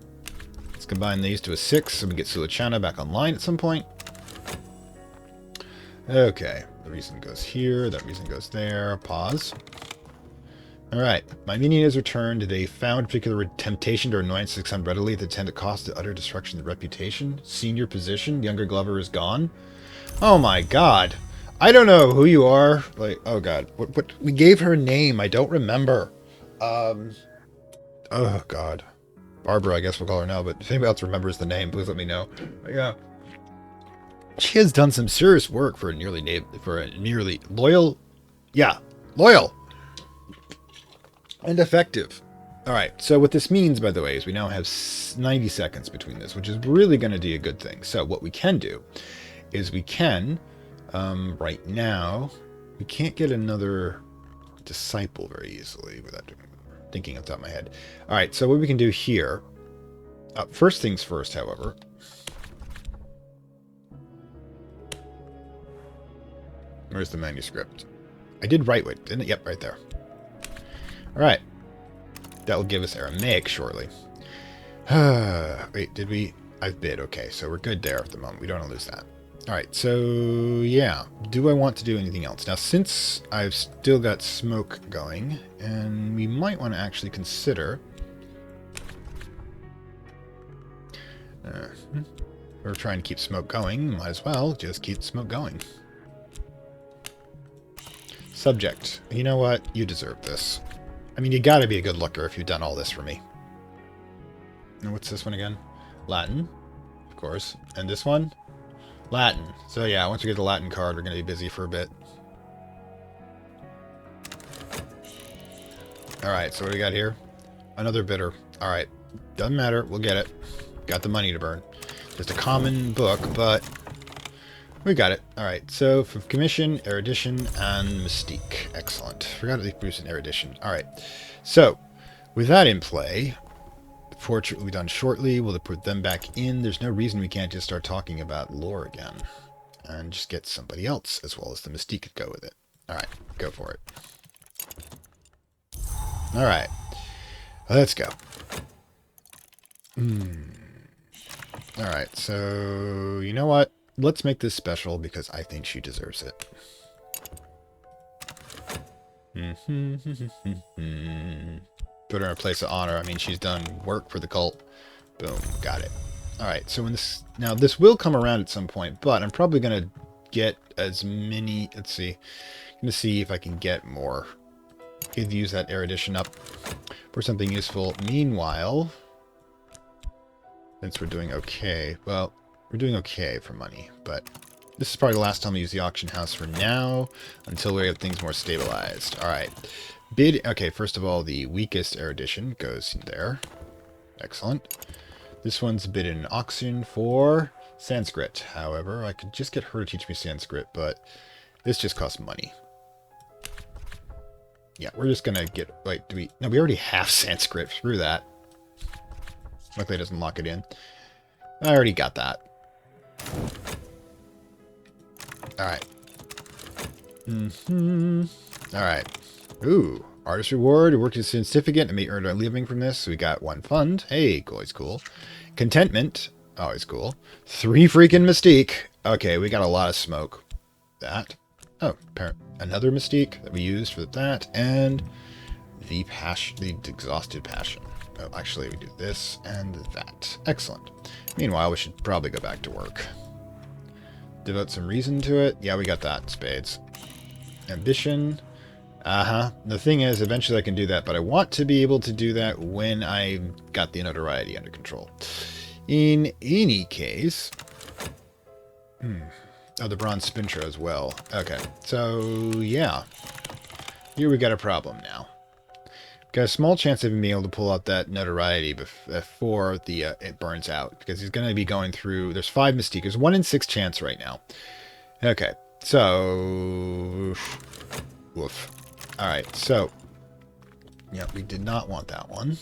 let's combine these to a 6 so we get Sulachana back online at some point. Okay, the reason goes here, that reason goes there. Pause. Alright, my minion has returned. They found a particular temptation to annoyance to succeed readily at the tend to cost the utter destruction of the reputation. Senior position, younger Glover is gone. Oh my god. I don't know who you are. Like, oh god. What we gave her a name, I don't remember. Oh god. Barbara, I guess we'll call her now, but if anybody else remembers the name, please let me know. But yeah. She has done some serious work for a nearly loyal. Yeah, loyal. And effective. Alright, so what this means, by the way, is we now have 90 seconds between this, which is really going to be a good thing. So what we can do is we can, right now, we can't get another disciple very easily without thinking off the top of my head. Alright, so what we can do here, first things first, however, where's the manuscript? I did write it, didn't it? Yep, right there. Alright. That will give us Aramaic shortly. Wait, did we? I bid. Okay, so we're good there at the moment. We don't want to lose that. Alright, so yeah. Do I want to do anything else? Now, since I've still got smoke going, and we might want to actually consider... we're trying to keep smoke going. Might as well just keep smoke going. Subject. You know what? You deserve this. I mean, you gotta be a good looker if you've done all this for me. And what's this one again? Latin, of course. And this one? Latin. So yeah, once we get the Latin card, we're gonna be busy for a bit. Alright, so what do we got here? Another bidder. Alright. Doesn't matter, we'll get it. Got the money to burn. Just a common book, but we got it. Alright, so from commission, erudition, and mystique. Excellent. Forgot to produce an erudition. Alright, so with that in play, the portrait will be done shortly. We'll put them back in. There's no reason we can't just start talking about lore again. And just get somebody else as well as the mystique could go with it. Alright, go for it. Alright. Let's go. Alright, so you know what? Let's make this special because I think she deserves it. Put her in a place of honor. I mean, she's done work for the cult. Boom, got it. Alright, so when this... Now, this will come around at some point, but I'm probably going to get as many... Let's see. I'm going to see if I can get more. Could use that erudition up for something useful. Meanwhile, since we're doing okay... Well, we're doing okay for money, but... This is probably the last time I use the auction house for now, until we have things more stabilized. Alright. Bid... Okay, first of all, the weakest erudition goes in there. Excellent. This one's bid in an auction for Sanskrit. However, I could just get her to teach me Sanskrit, but this just costs money. Yeah, we're just gonna get... Wait, do we... No, we already have Sanskrit through that. Luckily it doesn't lock it in. I already got that. Alright. Alright. Ooh. Artist reward. Work is significant and may earn a living from this. So we got 1 fund. Hey, always cool. Contentment. Always cool. 3 freaking mystique. Okay, we got a lot of smoke. That. Oh, another mystique that we used for that. And the passion. The exhausted passion. Oh, actually, we do this and that. Excellent. Meanwhile, we should probably go back to work. Devote some reason to it. Yeah, we got that. Spades. Ambition. The thing is, eventually I can do that, but I want to be able to do that when I got the notoriety under control. In any case... Oh, the bronze spintra as well. Okay, so, yeah. Here we got a problem now. Got a small chance of him being able to pull out that notoriety before it burns out, because he's going to be going through... There's 5 mystique. There's 1 in 6 chance right now. Okay, so... Woof. Alright, so... Yeah, we did not want that one.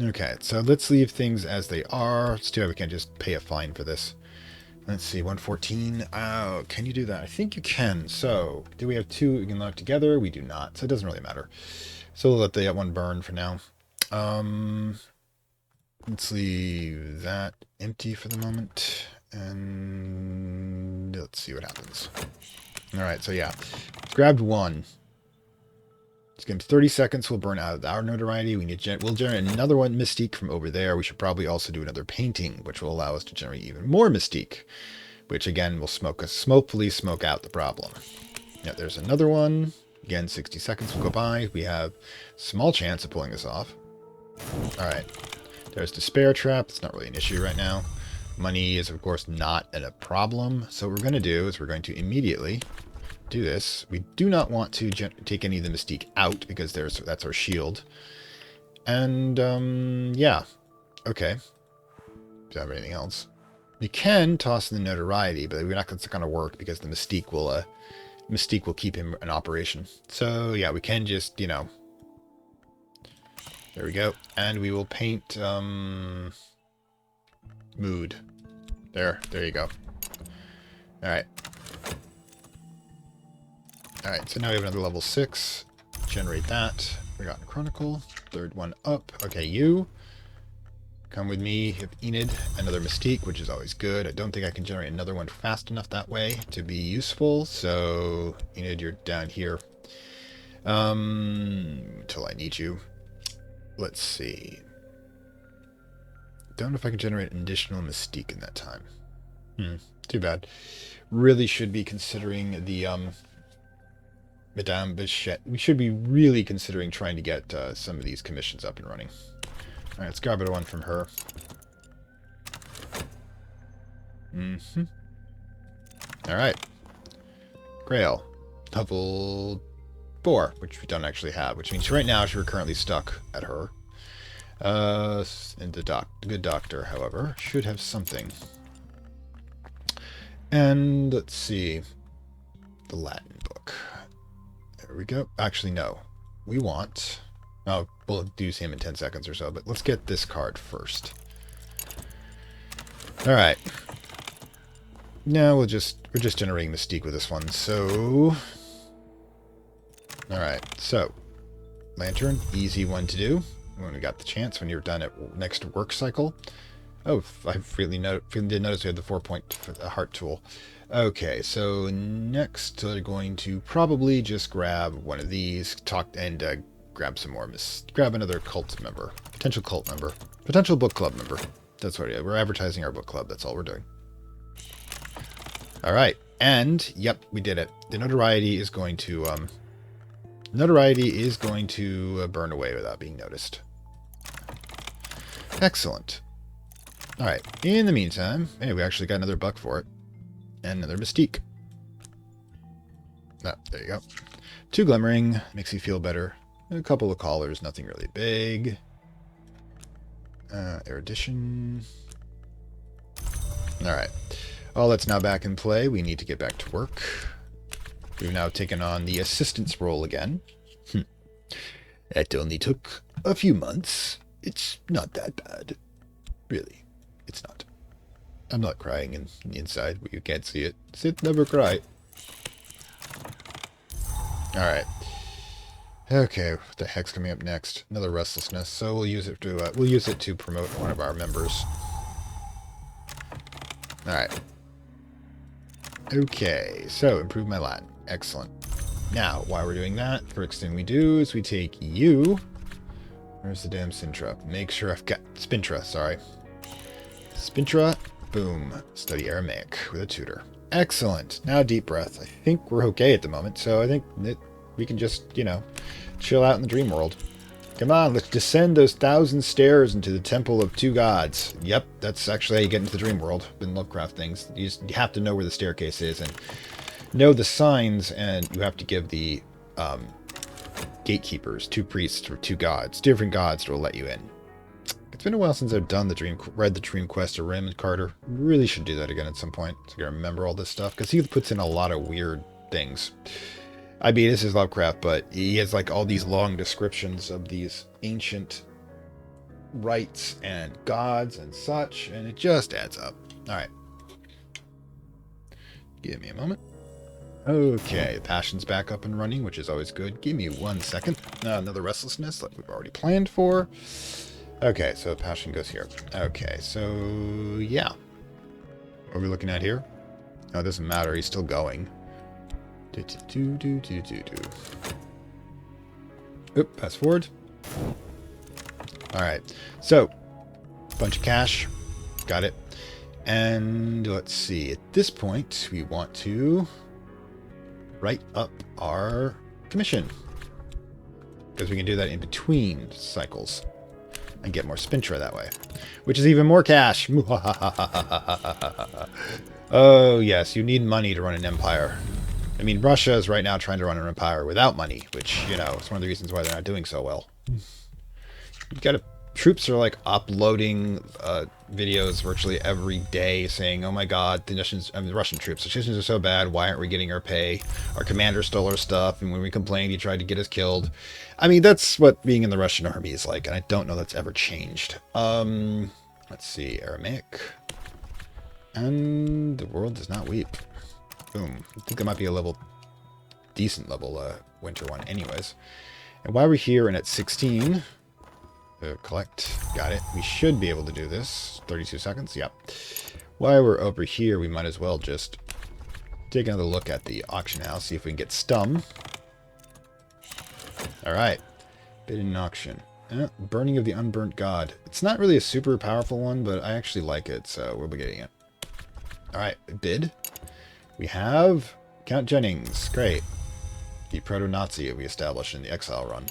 Okay, so let's leave things as they are. Let's see if we can just pay a fine for this. Let's see, 114. Oh, can you do that? I think you can. So, do we have 2 we can lock together? We do not, so it doesn't really matter. So we'll let the one burn for now. Let's leave that empty for the moment. And let's see what happens. Alright, so yeah. Grabbed 1. It's going to be 30 seconds. We'll burn out our notoriety. We'll generate another one mystique from over there. We should probably also do another painting, which will allow us to generate even more mystique, which again will hopefully smoke out the problem. Yeah, there's another one. Again, 60 seconds will go by. We have small chance of pulling this off. All right. There's Despair Trap. It's not really an issue right now. Money is, of course, not a problem. So what we're going to do is we're going to immediately do this. We do not want to take any of the mystique out because that's our shield. And, yeah. Okay. Do you have anything else? We can toss in the notoriety, but we're not going to work because the mystique will keep him in operation. So, yeah, we can just, there we go. And we will paint, mood. There you go. Alright. Alright, so now we have another level 6. Generate that. Forgotten Chronicle. 3rd one up. Okay, you. Come with me. Have Enid. Another Mystique, which is always good. I don't think I can generate another one fast enough that way to be useful. So, Enid, you're down here. Until I need you. Let's see. Don't know if I can generate an additional Mystique in that time. Too bad. Really should be considering the, Madame Bichette. We should be really considering trying to get some of these commissions up and running. Alright, let's grab one from her. Alright. Grail. Level 4, which we don't actually have, which means right now we're currently stuck at her. And the good doctor, however, should have something. And let's see. The Latin book. There we go. Actually, no. We want... Oh, we'll do him in 10 seconds or so, but let's get this card first. Alright. Now we're just generating Mystique with this one, so... Alright, so... Lantern, easy one to do when we got the chance, when you're done at next work cycle. Oh, I really did notice we had the 4-point heart tool. Okay, so next we're going to probably just grab one of these, grab some more, grab another cult member, potential cult member, potential book club member. That's what we're advertising our book club. That's all we're doing. All right, and yep, we did it. The notoriety is going to burn away without being noticed. Excellent. All right. In the meantime, hey, we actually got another buck for it, and another mystique. Oh, there you go. 2 glimmering makes you feel better. A couple of collars, nothing really big. Erudition. All right. All that's now back in play. We need to get back to work. We've now taken on the assistance role again. That only took a few months. It's not that bad. Really, it's not. I'm not crying in the inside, but you can't see it. Sith never cry. Alright. Okay, what the heck's coming up next? Another restlessness. So we'll use it to promote one of our members. Alright. Okay, so improve my Latin. Excellent. Now, while we're doing that, first thing we do is we take you. Where's the damn Sintra? Make sure I've got Spintra, sorry. Spintra, boom. Study Aramaic with a tutor. Excellent. Now deep breath. I think we're okay at the moment, so I think that we can just, chill out in the dream world. Come on, let's descend those 1,000 stairs into the Temple of Two Gods. Yep, that's actually how you get into the dream world in Lovecraft things. You have to know where the staircase is and know the signs, and you have to give the gatekeepers, 2 priests or 2 gods, different gods to let you in. It's been a while since I've read the Dream Quest of Raymond Carter. Really should do that again at some point so I can remember all this stuff, because he puts in a lot of weird things. I mean, this is Lovecraft, but he has like all these long descriptions of these ancient rites and gods and such, and it just adds up. All right. Give me a moment. Okay, passion's back up and running, which is always good. Give me 1 second. Another restlessness like we've already planned for. Okay, so passion goes here. Okay, so yeah. What are we looking at here? Oh, it doesn't matter. He's still going. Oop, pass forward. Alright, so bunch of cash. Got it. And let's see. At this point, we want to write up our commission, because we can do that in between cycles and get more Spintra that way, which is even more cash. Oh, yes, you need money to run an empire. I mean, Russia is right now trying to run an empire without money, which, is one of the reasons why they're not doing so well. You've got troops are like uploading videos virtually every day saying, oh my god, the Russian troops, the Chechens are so bad, why aren't we getting our pay? Our commander stole our stuff, and when we complained, he tried to get us killed. I mean, that's what being in the Russian army is like, and I don't know that's ever changed. Let's see, Aramaic. And the world does not weep. Boom. I think that might be a decent level winter one anyways. And while we're here and at 16... collect. Got it. We should be able to do this. 32 seconds. Yep. While we're over here, we might as well just take another look at the auction house, see if we can get Stum. Alright. Bid in auction. Burning of the Unburnt God. It's not really a super powerful one, but I actually like it, so we'll be getting it. Alright. Bid. We have Count Jennings. Great. The proto-Nazi we established in the Exile run.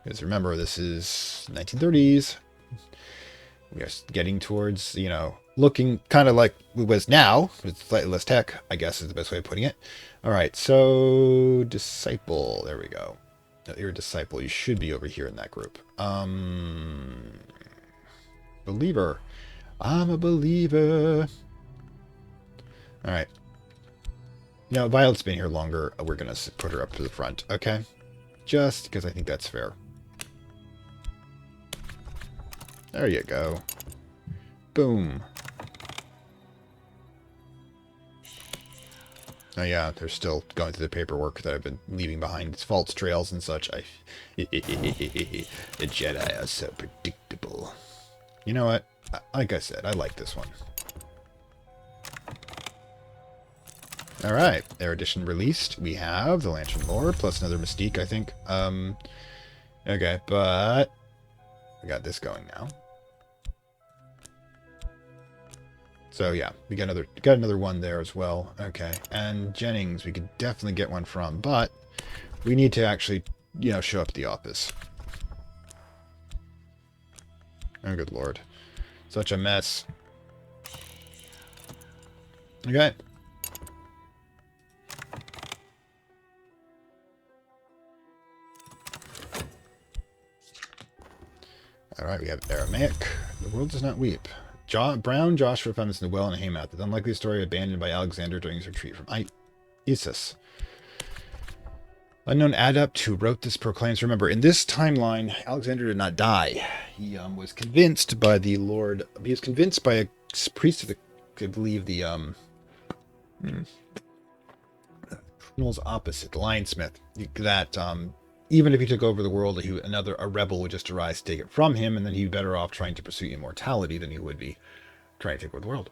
Because remember, this is 1930s. We are getting towards, looking kind of like it was now, with slightly less tech, I guess is the best way of putting it. All right, so Disciple, there we go. No, you're a Disciple. You should be over here in that group. Believer. I'm a believer. All right. Violet's been here longer. We're going to put her up to the front, okay? Just because I think that's fair. There you go. Boom. Oh yeah, they're still going through the paperwork that I've been leaving behind. It's false trails and such. The Jedi are so predictable. You know what? Like I said, I like this one. Alright, their edition released. We have the Lantern Lore, plus another Mystique, I think. Okay, but we got this going now. So yeah, we got another one there as well. Okay, and Jennings, we could definitely get one from, but we need to actually, you know, show up at the office. Oh, good lord. Such a mess. Okay. Alright, we have Aramaic. The world does not weep. Brown Joshua found this in the well in Hamath. The unlikely story abandoned by Alexander during his retreat from Isis. Unknown adept who wrote this proclaims. Remember, in this timeline, Alexander did not die. He was convinced by the Lord. He was convinced by a priest of the, I believe, the criminal's opposite, the Lionsmith, that even if he took over the world, a rebel would just arise to take it from him, and then he'd be better off trying to pursue immortality than he would be trying to take over the world.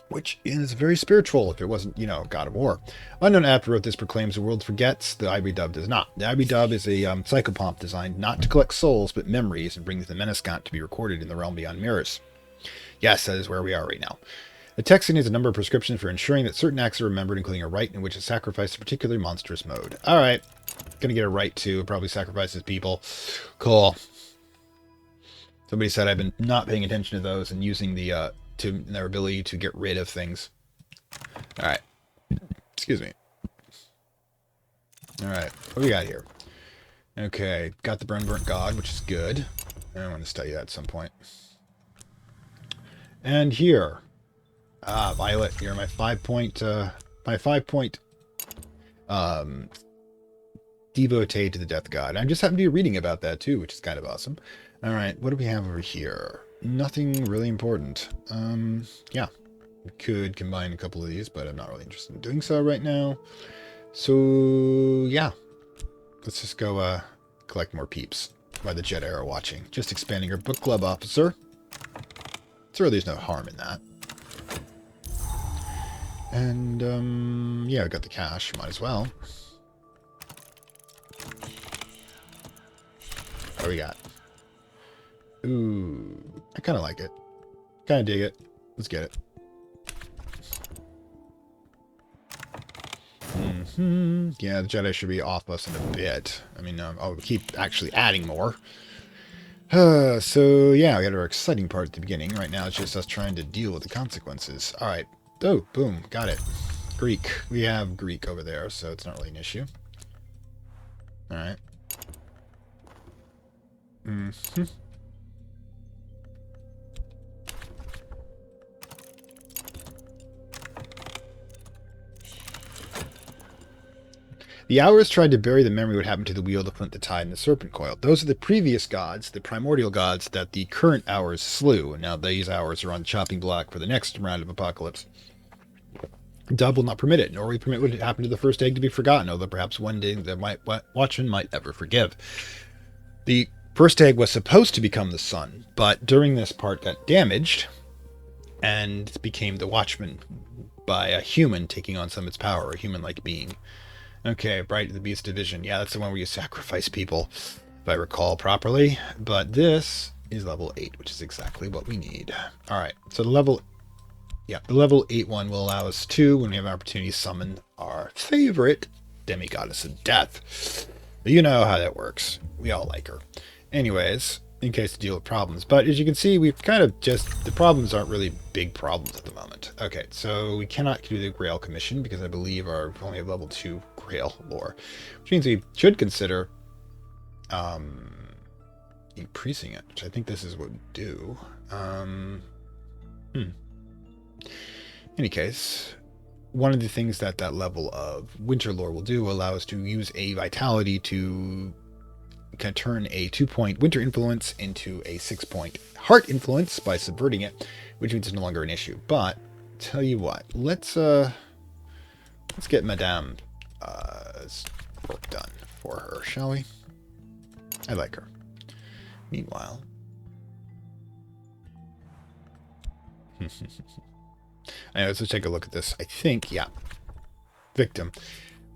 Which is very spiritual if it wasn't, you know, God of War. Unknown After wrote this proclaims the world forgets, the Ivory Dove does not. The Ivory Dove is a psychopomp designed not to collect souls, but memories, and brings the Menescant to be recorded in the realm beyond mirrors. Yes, that is where we are right now. The text contains a number of prescriptions for ensuring that certain acts are remembered, including a rite in which is sacrificed a particularly monstrous mode. Alright. Gonna get a right to probably sacrifices people. Cool. Somebody said I've been not paying attention to those and using the to their ability to get rid of things. Alright. Excuse me. Alright. What do we got here? Okay. Got the Burnt God, which is good. I want to study that at some point. And here. Ah, Violet. You're my 5-point devotee to the Death God. I just happen to be reading about that too, which is kind of awesome. All right, what do we have over here? Nothing really important. Yeah, we could combine a couple of these, but I'm not really interested in doing so right now. So yeah, let's just go collect more peeps while the Jedi are watching. Just expanding our book club, officer. So there's no harm in that. And yeah, we got the cash. Might as well. What do we got? Ooh, I kind of like it. Kind of dig it. Let's get it. Yeah, the Jedi should be off us in a bit. I mean, I'll keep actually adding more. So, yeah, we got our exciting part at the beginning. Right now, it's just us trying to deal with the consequences. All right. Oh, boom. Got it. Greek. We have Greek over there, so it's not really an issue. All right. The Hours tried to bury the memory of what happened to the Wheel, the Flint, the Tide, and the Serpent Coil. Those are the previous gods, the primordial gods that the current Hours slew. And now these Hours are on the chopping block for the next round of apocalypse. Dub will not permit it, nor will he permit what happened to the first egg to be forgotten, although perhaps one day the Watchman might ever forgive. The first egg was supposed to become the sun, but during this part got damaged and became the Watchman by a human taking on some of its power, a human-like being. Okay, Bright of the Beast Division. Yeah, that's the one where you sacrifice people, if I recall properly. But this is level 8, which is exactly what we need. Alright, so the level 8 one will allow us to, when we have an opportunity, summon our favorite demigoddess of death. You know how that works. We all like her. Anyways, in case to deal with problems. But as you can see, we've kind of just, the problems aren't really big problems at the moment. Okay, so we cannot do the Grail Commission because I believe we only have level 2 Grail lore, which means we should consider increasing it, which I think this is what we do. In any case, one of the things that level of Winter lore will do will allow us to use a Vitality to kind of turn a 2-point Winter influence into a 6-point Heart influence by subverting it, which means it's no longer an issue. But tell you what, let's Let's get Madame work done for her, shall we? I like her. Meanwhile... Anyway, let's take a look at this. I think, yeah. Victim.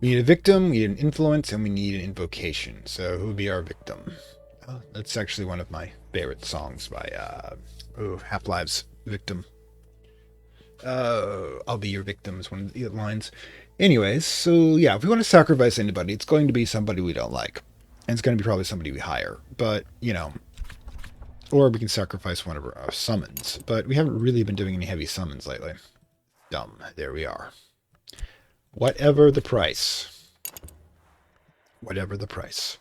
We need a victim, we need an influence, and we need an invocation. So who would be our victim? Oh, that's actually one of my favorite songs by Half-Lives Victim. I'll be your victim is one of the lines. Anyways, so yeah, if we want to sacrifice anybody, it's going to be somebody we don't like. And it's going to be probably somebody we hire. But, you know, or we can sacrifice one of our summons. But we haven't really been doing any heavy summons lately. Dumb. There we are. Whatever the price. Whatever the price.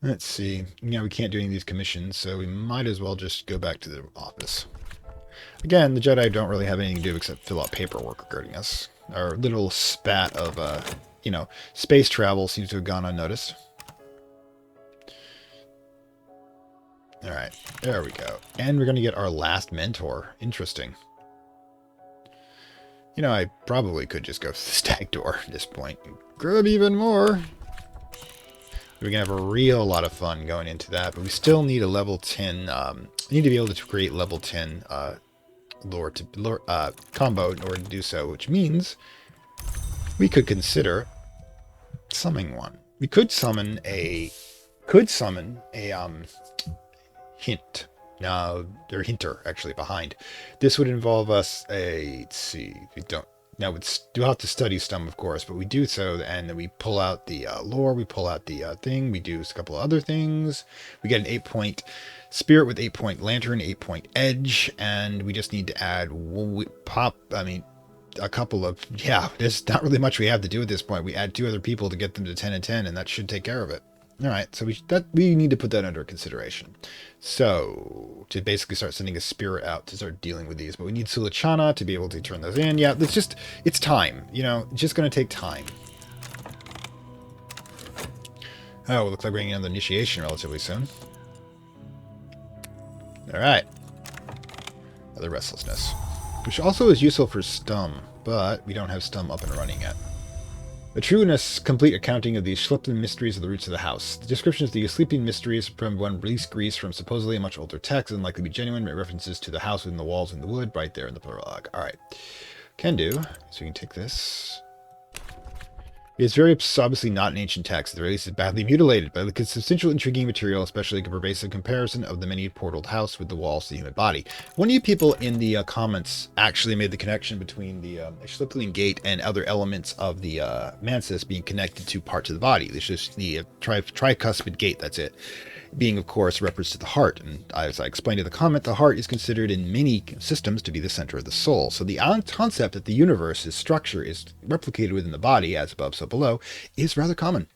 Let's see. Yeah, we can't do any of these commissions, so we might as well just go back to the office. Again, the Jedi don't really have anything to do except fill out paperwork regarding us. Our little spat of, you know, space travel seems to have gone unnoticed. Alright, there we go. And we're going to get our last mentor. Interesting. You know, I probably could just go to the stag door at this point and grab even more. We're going to have a real lot of fun going into that, but we still need a level 10, we need to be able to create level 10 lore combo in order to do so, which means we could consider summoning one. We could summon a hint. Now, or hinter, actually, behind. This would involve us let's see, we don't, now we do have to study some, of course, but we do so, and then we pull out the lore, we pull out the thing, we do a couple of other things, we get an 8-point spirit with 8-point lantern, 8-point edge, and we just need to add a couple of, yeah, there's not really much we have to do at this point. We add 2 other people to get them to 10 and 10, and that should take care of it. Alright, so we need to put that under consideration. So, to basically start sending a spirit out to start dealing with these. But we need Sulachana to be able to turn those in. Yeah, it's time. You know, it's just going to take time. Oh, it looks like we're getting another initiation relatively soon. Alright. Another restlessness. Which also is useful for Stum, but we don't have Stum up and running yet. A true and complete accounting of the Schleppin mysteries of the roots of the house. The descriptions of the sleeping mysteries from one released Greece from supposedly a much older text and likely be genuine, but references to the house within the walls in the wood right there in the prologue. Alright. Can do. So we can take this. It's very obviously not an ancient text. The release is badly mutilated, but the substantial intriguing material, especially a pervasive comparison of the many portaled house with the walls of the human body. One of you people in the comments actually made the connection between the Schleppin gate and other elements of the Mansis being connected to parts of the body. There's just the tricuspid gate, that's it. Being, of course, reference to the heart. And as I explained in the comment, the heart is considered in many systems to be the center of the soul. So the concept that the universe's structure is replicated within the body, as above, so below, is rather common.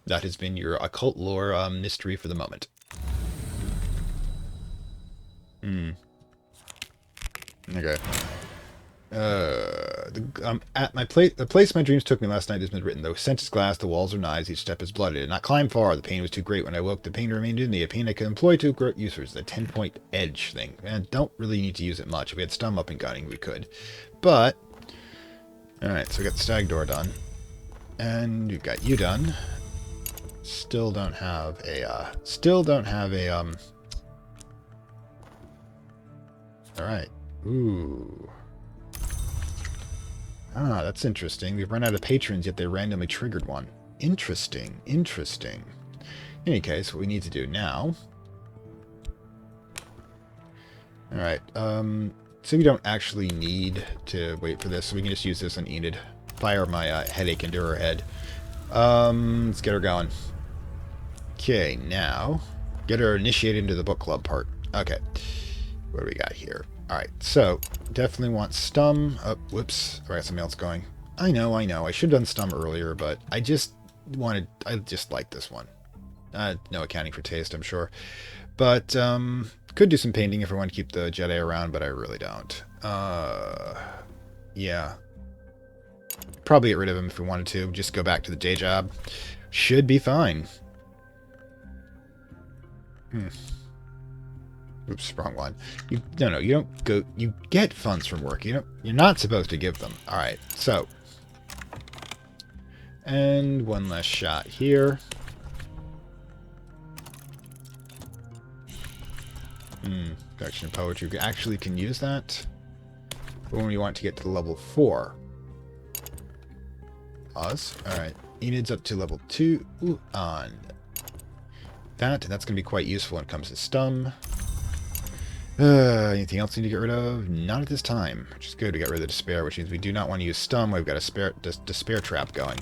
That has been your occult lore mystery for the moment. Okay. At the place my dreams took me last night has been written. The scent is glass, the walls are knives, each step is blooded. I did not climb far. The pain was too great when I woke. The pain remained in me. A pain I could employ to great users. The 10-point edge thing. Man, don't really need to use it much. If we had Stum up and gunning, we could. But alright, so we got the stag door done. And we've got you done. Still don't have a alright. Ooh. Ah, that's interesting. We've run out of patrons, yet they randomly triggered one. Interesting. Interesting. In any case, what we need to do now... Alright, so we don't actually need to wait for this, so we can just use this on Enid. Fire my headache into her head. Let's get her going. Okay, now... Get her initiated into the book club part. Okay. What do we got here? Alright, so, definitely want Stum. Oh, whoops. I got something else going. I know. I should have done Stum earlier, but I just like this one. No accounting for taste, I'm sure. But, could do some painting if I want to keep the Jedi around, but I really don't. Yeah. Probably get rid of him if we wanted to. Just go back to the day job. Should be fine. Oops, wrong one. No, you don't go. You get funds from work. You're not supposed to give them. All right, so, and one last shot here. Seduction and poetry. We actually can use that when we want to get to level 4. Pause. All right, Enid's up to level 2 on that, and that's going to be quite useful when it comes to stum. Anything else we need to get rid of? Not at this time, which is good. We got rid of the despair, which means we do not want to use stum. We've got a despair trap going.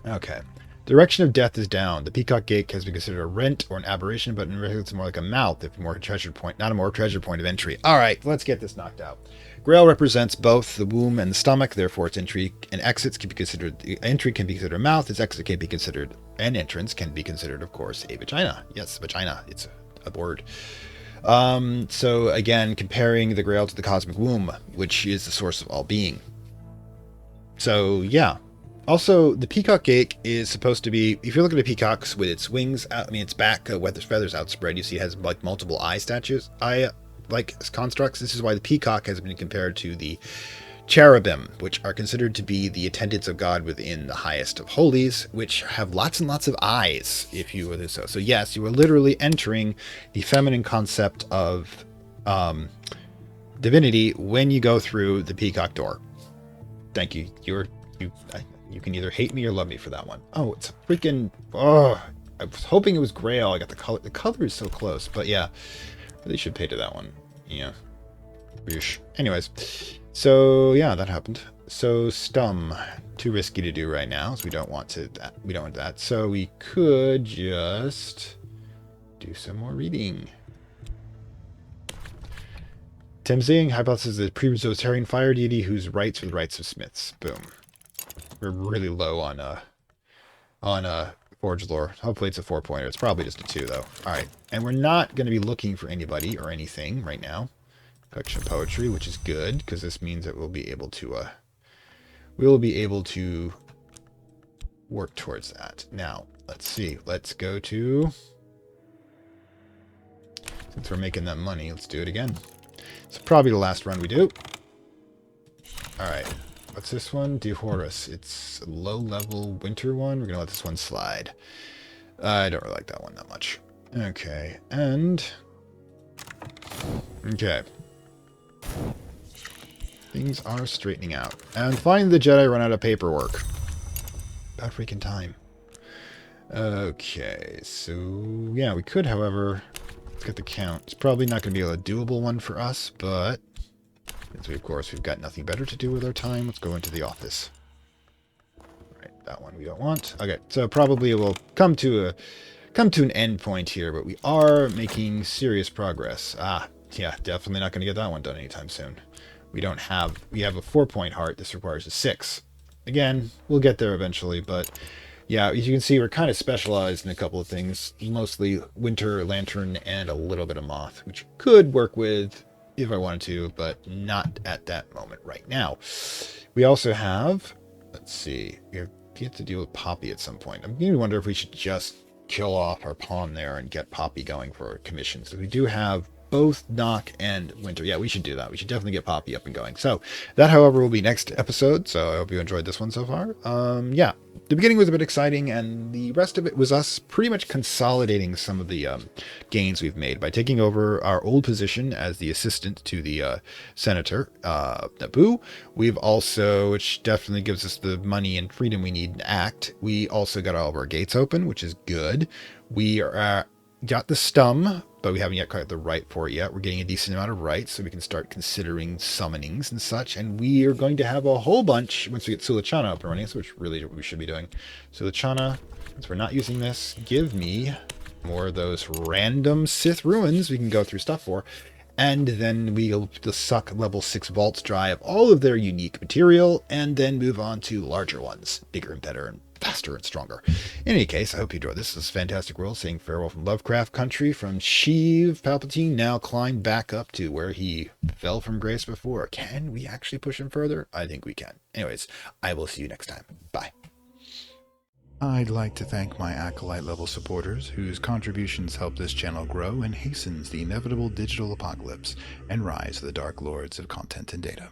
Okay. Direction of death is down. The Peacock Gate has been considered a rent or an aberration, but in reality it's more like a mouth, if more treasure point, not a more treasure point of entry. All right, let's get this knocked out. Grail represents both the womb and the stomach, therefore its entry and exits can be considered. The entry can be considered a mouth, its exit can be considered, and entrance can be considered, of course, a vagina. Yes, vagina. It's a word. So again, comparing the Grail to the cosmic womb, which is the source of all being. So yeah. Also, the Peacock Gate is supposed to be, if you look at the peacocks with its wings out, its back, with its feathers outspread, you see it has like multiple eye statues, like constructs. This is why the peacock has been compared to the cherubim, which are considered to be the attendants of God within the highest of holies, which have lots and lots of eyes, if you will so. So yes, you are literally entering the feminine concept of divinity when you go through the peacock door. Thank you. You can either hate me or love me for that one. Oh, it's a freaking... Oh, I was hoping it was Grail. I got the color. The color is so close, but yeah, really should pay to that one. Yeah. Anyways, so yeah, that happened. So stum, too risky to do right now, so we don't want to. We don't want that. So we could just do some more reading. Temzing hypothesis is a pre-Zotarian fire deity whose rights are the rights of smiths. Boom. We're really low on Forge lore. Hopefully it's a 4-pointer. It's probably just a 2 though. All right, and we're not going to be looking for anybody or anything right now. Collection of poetry, which is good because this means that we'll be able to work towards that. Now let's see. Let's go to, since we're making that money, let's do it again. It's probably the last run we do. All right. What's this one? Dehorus. It's a low-level winter one. We're going to let this one slide. I don't really like that one that much. Okay, and... Okay. Things are straightening out. And finally the Jedi run out of paperwork. About freaking time. Okay, so... Yeah, we could, however... Let's get the count. It's probably not going to be a doable one for us, but... Since we, of course, we've got nothing better to do with our time, let's go into the office. Right, that one we don't want. Okay, so probably it will come to an end point here, but we are making serious progress. Ah, yeah, definitely not going to get that one done anytime soon. We have a 4-point heart. This requires a 6. Again, we'll get there eventually, but yeah, as you can see, we're kind of specialized in a couple of things, mostly winter, lantern, and a little bit of moth, which could work with if I wanted to, but not at that moment right now. We also have, let's see, we have to deal with Poppy at some point. I'm beginning to wonder if we should just kill off our pawn there and get Poppy going for our commissions. So we do have both Knock and Winter. Yeah, we should do that. We should definitely get Poppy up and going. So that, however, will be next episode. So I hope you enjoyed this one so far. Yeah, the beginning was a bit exciting, and the rest of it was us pretty much consolidating some of the gains we've made by taking over our old position as the assistant to the senator, Naboo. We've also, which definitely gives us the money and freedom we need to act. We also got all of our gates open, which is good. We got the stum, but we haven't yet got the right for it yet. We're getting a decent amount of rights, so we can start considering summonings and such. And we are going to have a whole bunch once we get Sulachana up and running, so which really we should be doing. Sulachana, since we're not using this, give me more of those random Sith ruins we can go through stuff for. And then we'll suck level 6 vaults dry of all of their unique material, and then move on to larger ones, bigger and better and faster and stronger. In any case, I hope you enjoyed this. This is Fantastic World saying farewell from Lovecraft Country, from Sheev. Palpatine now climbed back up to where he fell from grace before. Can we actually push him further? I think we can. Anyways, I will see you next time. Bye. I'd like to thank my Acolyte level supporters, whose contributions help this channel grow and hastens the inevitable digital apocalypse and rise of the Dark Lords of Content and Data.